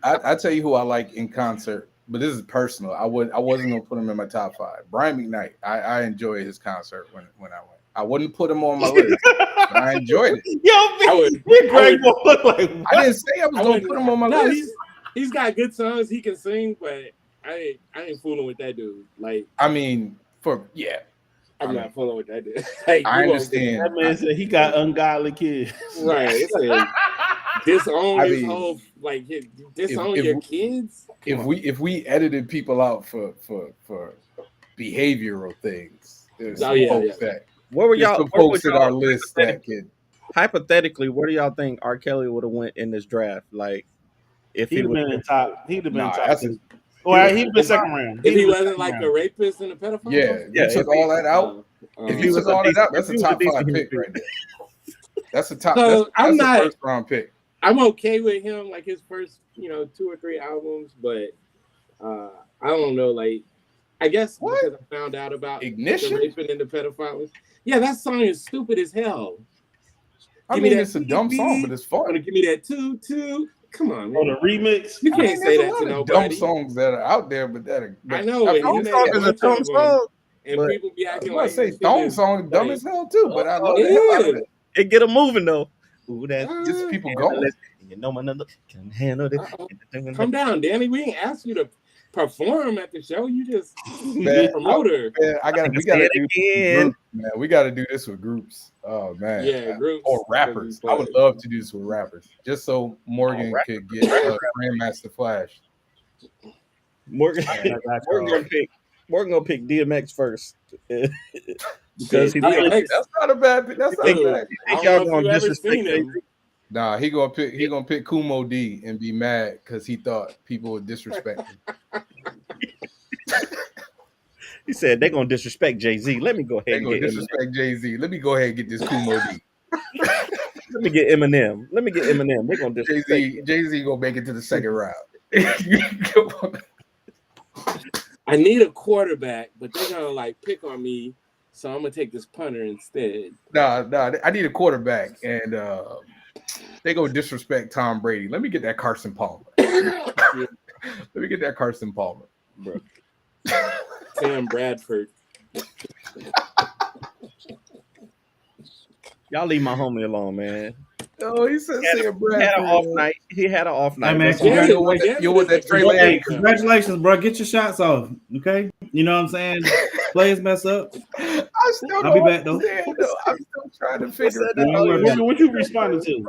I tell you who I like in concert, but this is personal. I wasn't gonna put him in my top 5. Brian McKnight. I enjoyed his concert when I went. I wouldn't put him on my list, but I enjoyed it. Greg look like I didn't say I was gonna put him on my list. He's got good songs. He can sing, but I ain't fooling with that dude. Like, I mean, I'm not fooling with that dude. Like, I understand. that man said he got ungodly kids. Right. It's like, disown his whole disown your kids. If we edited people out for behavioral things, there's where were y'all? Some folks in our list that could. Hypothetically, where do y'all think R. Kelly would have went in this draft? Like, if he'd have been in top, he'd have been top. Well, he'd been second round. If he wasn't like a rapist and a pedophile, you took all that out. If you took all that out, that's a top 5 pick right there. That's a top. So that's a first round pick. I'm okay with him, like his first, 2 or 3 albums, but I don't know, like. I guess because I found out about Ignition, the raping and the pedophiles. Yeah, that song is stupid as hell. I mean, it's a dumb song, but it's fun. Give me that two. Come on, man. On the remix, you can't say that to nobody. Dumb songs that are out there, but I know. Dumb song is a dumb song, and people be acting like say dumb song dumb as hell too. But I love it. It get them moving though. Ooh, that gets people going. You know my number can handle it. Calm down, Danny. We didn't ask you to perform at the show. You just promoter. We gotta do this with groups. Oh man. Yeah, groups or rappers. I would love to do this with rappers. Just so Morgan could get Grandmaster Flash. Morgan gonna pick DMX first. Because that's not a bad pick. That's not a bad pick. I think y'all gonna disrespect him. Nah, he gonna pick Kumo D and be mad because he thought people would disrespect him. He said they're gonna disrespect Jay-Z. Let me go ahead and get disrespect Jay-Z. Let me go ahead and get this Kumo D. Let me get Eminem. They're gonna disrespect Jay-Z gonna make it to the second round. I need a quarterback, but they're gonna like pick on me, so I'm gonna take this punter instead. Nah, I need a quarterback, and they go disrespect Tom Brady. Let me get that Carson Palmer. Bro. Sam Bradford. Y'all leave my homie alone, man. Oh, he said Sam Bradford. He had an off night. Hey, man, you want that Trey Lance? Congratulations, bro. Get your shots off, okay? You know what I'm saying? Players mess up. I I still I'll don't be back, though. understand, though. I'm still trying to What's figure that? Don't worry about What you responding to?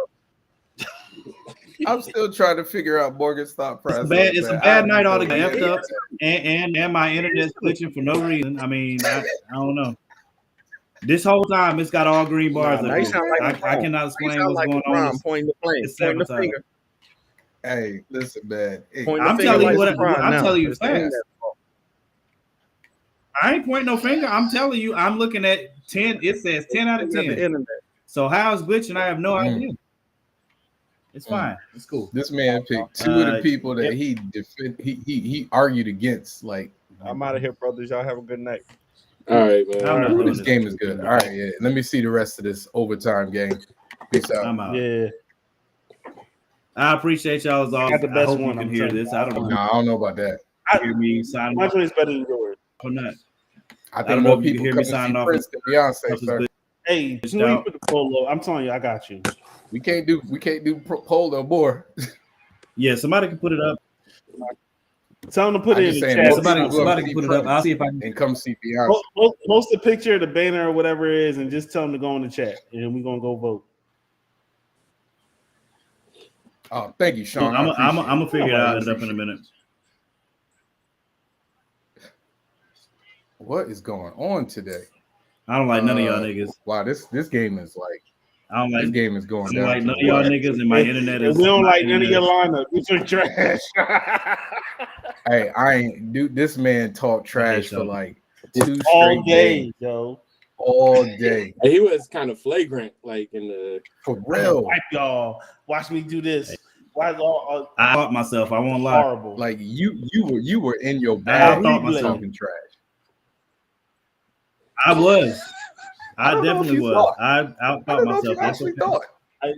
I'm still trying to figure out Morgan's thought process. It's a man. bad I night don't altogether. get Effed up, it. and my internet's glitching for no reason. I mean, I don't know. This whole time it's got all green bars. Nah, up you here. sound like I cannot explain what's going on. Pointing the blame, It's pointing the sabotage. finger. Hey, listen, man. Hey, Pointing the I'm finger telling like you what LeBron I'm now. telling you It's the fast. internet's fault. I ain't pointing no finger. I'm telling you, I'm looking at 10. It says 10 out of It's the 10. internet. So how it's glitching, I have no Mm. idea. It's fine. It's cool. this man picked two of the people that he argued against. Like, I'm out of here, brothers. Y'all have a good night. All right, man. I'm not doing this game is good. All right, yeah. Let me see the rest of this overtime game. Peace out. I'm out. Yeah. I appreciate y'all as always. Got the I best hope one, you can I'm hear telling this. you. I don't know No, I don't know about that. if you hear me signing My off joint's better than yours. or not. I don't think know more if you can people hear come me to see signing off. Prince than Beyonce, Stuff is sir. good. Hey, Just when you out. put the polo, I'm telling you, I got you. We can't do poll no more. Yeah, somebody can put it up. Tell them to put I'm it in just the saying, chat. more Somebody people go can see put it up. I'll Prince see if I can. and come see Beyonce. Post a picture of the banner or whatever it is, and just tell them to go in the chat, and we're gonna go vote. Oh, thank you, Sean. I'm I appreciate gonna it. figure I it out in a appreciate minute. What is going on today? I don't like none of y'all niggas. Wow, this game is like I don't this like. game is I going don't down. like to none the of y'all wire. niggas, and my internet And is. we don't my like none of your internet lineup. It's your trash. Hey, I ain't dude. This man talked trash for y'all. like 2 All straight day, days, yo. all day, And he was kind of flagrant, like in the. for I'm real. gonna wipe y'all. Watch me do this. Why is all I thought myself. I won't lie. horrible? Like you were in your I bag thought myself. talking trash. I was. I I don't know if definitely you was. thought. I I outthought don't know if you myself. That's actually okay. thought.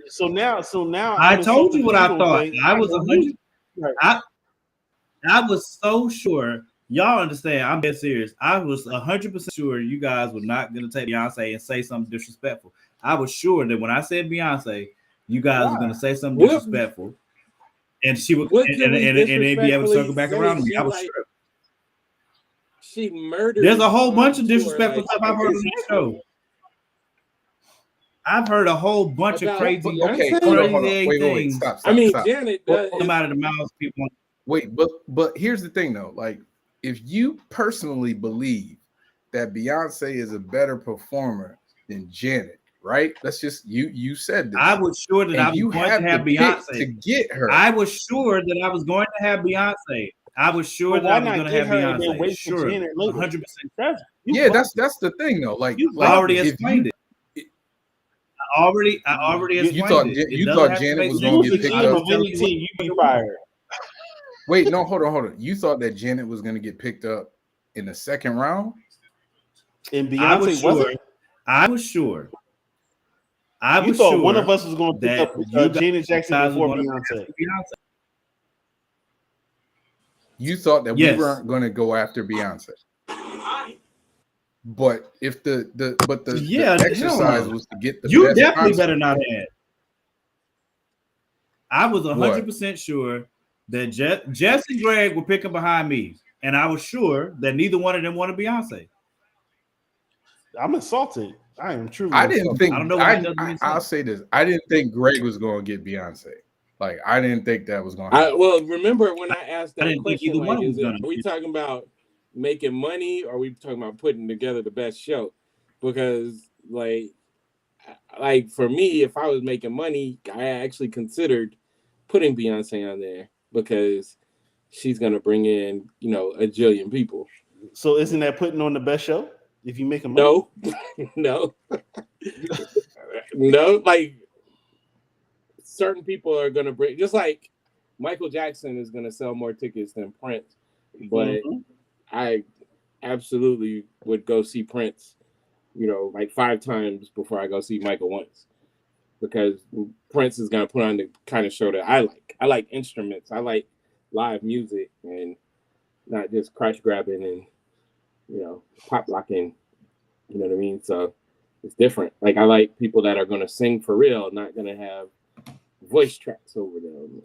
So now I I'm told you insulted what that I don't thought. think I was know 100. Right. I was so sure. Y'all understand? I'm dead serious. I was 100% sure you guys were not gonna take Beyonce and say something disrespectful. I was sure that when I said Beyonce, you guys were gonna say something What- disrespectful, and she would, What and can we they'd be able to circle disrespectfully back say? around to me. She, I was like, sure. She murdered. There's a whole bunch of on tour, disrespectful like, stuff I've heard on this show. I've heard a whole bunch of About crazy, Okay, Beyonce? hold on. crazy Wait. things Stop. I mean, stop. Janet Well, does. come out of the mouths of people. Wait, but here's the thing though. Like, if you personally believe that Beyonce is a better performer than Janet, right? Let's just you said this. I was sure that and I was you going have to have the pick Beyonce. to get her. I was sure that I was going to have Beyonce. I was sure But that why I was not going to get have her and then Beyonce. wait for Sure, Janet later? 100%. Yeah, that's the thing though. Like, I already if explained it. I already You explained thought it. you doesn't thought have to Janet make was sense. gonna Use get the picked GM up. of any team, you be fired. Wait, no, hold on. You thought that Janet was gonna get picked up in the second round? And I was Beyonce sure. wasn't. I was sure. I You was thought sure one of us was going to pick that up you Janet Jackson guys before were gonna Beyonce. Beyonce. You thought that Yes. we weren't gonna go after Beyonce. But if the Yeah, hell exercise no. was to get the You best definitely concert, better not have. I was 100% sure that Jess and Greg were picking behind me, and I was sure that neither one of them wanted Beyonce. I'm insulted. I am truly. I didn't insulted. think I don't know why it doesn't make I'll sense. say this. I didn't think Greg was gonna get Beyonce. Like, I didn't think that was gonna happen. Well, remember when I asked I that didn't think question, either one like, of them was are we talking about making money, or are we talking about putting together the best show? Because, like for me, if I was making money, I actually considered putting Beyonce on there because she's gonna bring in, a jillion people. So isn't that putting on the best show? If you make a money? No, no, no. Like, certain people are gonna bring, just like Michael Jackson is gonna sell more tickets than Prince, but I absolutely would go see Prince, like 5 times before I go see Michael once, because Prince is gonna put on the kind of show that I like. I like instruments. I like live music and not just crotch grabbing and pop locking. You know what I mean? So it's different. Like, I like people that are gonna sing for real, not gonna have voice tracks over them.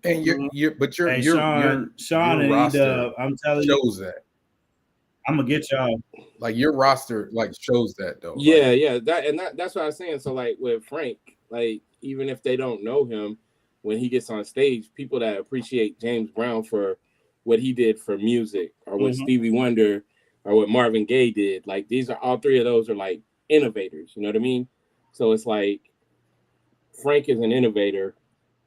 And your Hey, Sean and roster I'm telling you, shows that. I'm gonna get y'all. Like your roster like shows that though. Yeah, that's what I was saying. So like with Frank, like even if they don't know him, when he gets on stage, people that appreciate James Brown for what he did for music, or what Stevie Wonder, or what Marvin Gaye did, like these are all three of those are like innovators. You know what I mean? So it's like Frank is an innovator.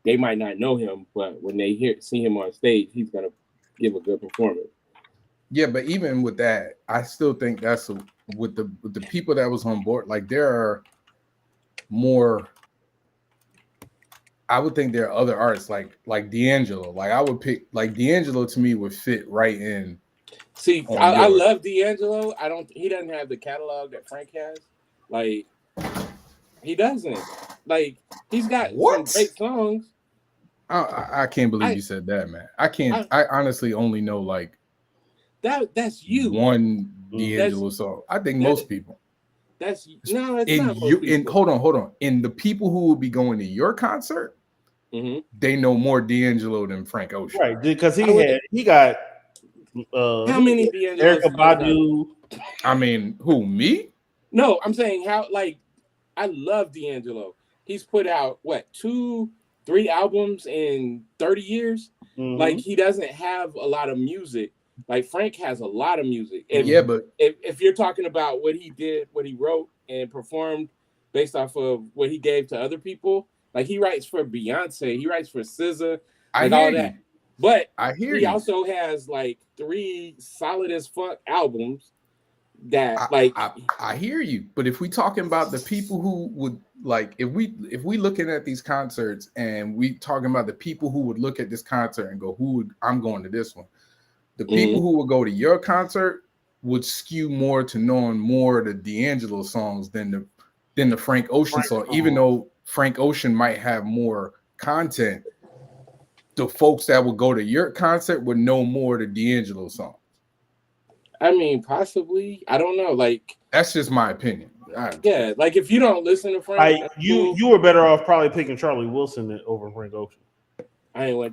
They might not know him, but when they see him on stage, he's gonna give a good performance. Yeah, but even with that, I still think that's with the people that was on board. Like there are more. I would think there are other artists like D'Angelo. Like I would pick like D'Angelo to me would fit right in. See, I love D'Angelo. He doesn't have the catalog that Frank has. Like he doesn't. Like he's got some great songs. I can't believe you said that, man. I honestly only know like that's you. One D'Angelo song. I think most people. That's no, it's not most people. Hold on. In the people who will be going to your concert, they know more D'Angelo than Frank Ocean. Right, because he got how many D'Angelo? Erykah Badu. I mean, who, me? No, I'm saying how like I love D'Angelo. He's put out what 2-3 albums in 30 years. Like he doesn't have a lot of music. Like Frank has a lot of music. But if you're talking about what he did, what he wrote and performed based off of what he gave to other people, like he writes for Beyonce, he writes for SZA, and all that. But he also has like 3 solid as fuck albums that I hear you. But if we talking about the people who would like, if we looking at these concerts and we talking about the people who would look at this concert and go, I'm going to this one. The people who would go to your concert would skew more to knowing more of the D'Angelo songs than the Frank Ocean song. Even though Frank Ocean might have more content, the folks that would go to your concert would know more of the D'Angelo songs. I mean, possibly. I don't know. Like that's just my opinion. Yeah, like if you don't listen to Frank, you were better off probably picking Charlie Wilson over Frank Ocean. I ain't went.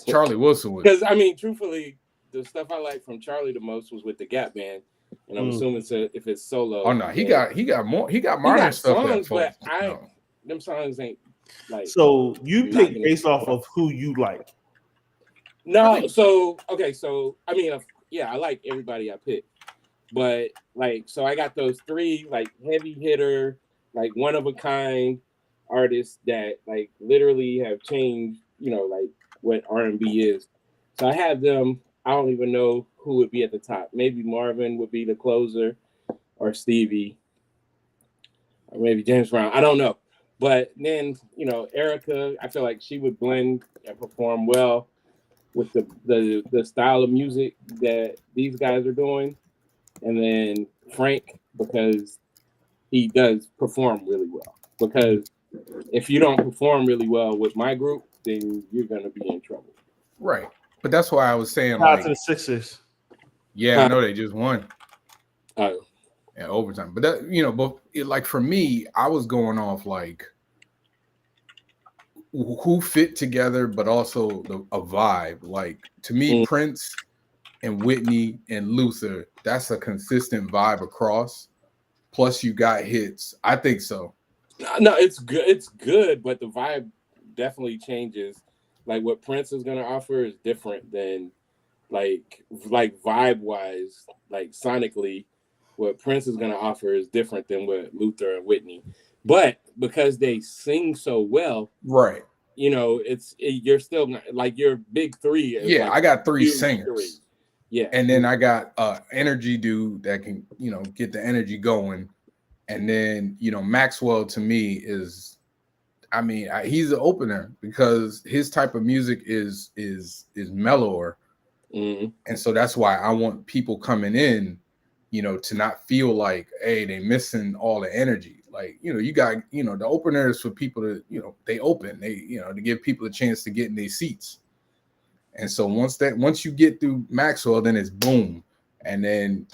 Charlie Wilson was because I mean, truthfully, the stuff I like from Charlie the most was with the Gap Band, and I'm assuming if it's solo. Oh no, he got modern stuff. Songs, but them songs ain't like. So you pick based off of who you like. No, so I mean, I like everybody I pick, but like, so I got those 3 like heavy hitter, like one of a kind artists that like literally have changed, like what R&B is. So I have them. I don't even know who would be at the top. Maybe Marvin would be the closer, or Stevie, or maybe James Brown. I don't know. But then, Erykah, I feel like she would blend and perform well with the style of music that these guys are doing. And then Frank, because he does perform really well. Because if you don't perform really well with my group, then you're going to be in trouble. Right. But that's why I was saying, like, to the Sixers. Yeah, I know they just won. Oh, yeah, overtime. But that, like for me, I was going off like who fit together, but also a vibe. Like to me, Prince and Whitney and Luther, that's a consistent vibe across. Plus, you got hits. I think so. No, it's good. It's good, but the vibe definitely changes. Like what Prince is gonna offer is different than like vibe wise, like sonically, what Prince is gonna offer is different than what Luther and Whitney. But because they sing so well, right? You're still not, like your big 3. Yeah, like I got 3 singers. Yeah, and then I got energy dude that can get the energy going, and then Maxwell to me is. I mean, he's an opener because his type of music is mellower, and so that's why I want people coming in, to not feel like, hey, they missing all the energy. Like, you got, the openers for people to, they open, to give people a chance to get in their seats. And so once you get through Maxwell, then it's boom, and then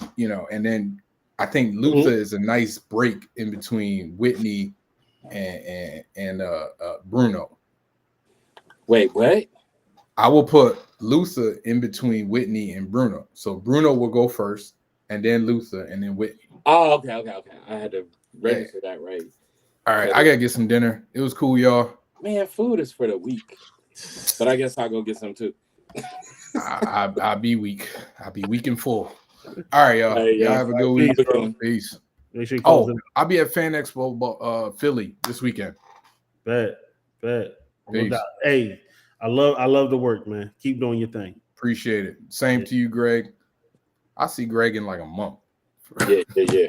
I think Luther is a nice break in between Whitney and Bruno. Wait, what? I will put Luther in between Whitney and Bruno. So Bruno will go first, and then Luther, and then Whitney. Oh, okay. I had to register that right. All right, I gotta get some dinner. It was cool, y'all. Man, food is for the weak. But I guess I'll go get some too. I'll be weak. I'll be weak and full. All right, y'all. Hey, Y'all have a good week. Peace, bro. Peace. Make sure you close Oh, I'll be at Fan Expo Philly this weekend. Bet. No Peace. doubt. Hey, I love the work, man. Keep doing your thing. Appreciate it. Same to you, Greg. I'll see Greg in like a month. Yeah.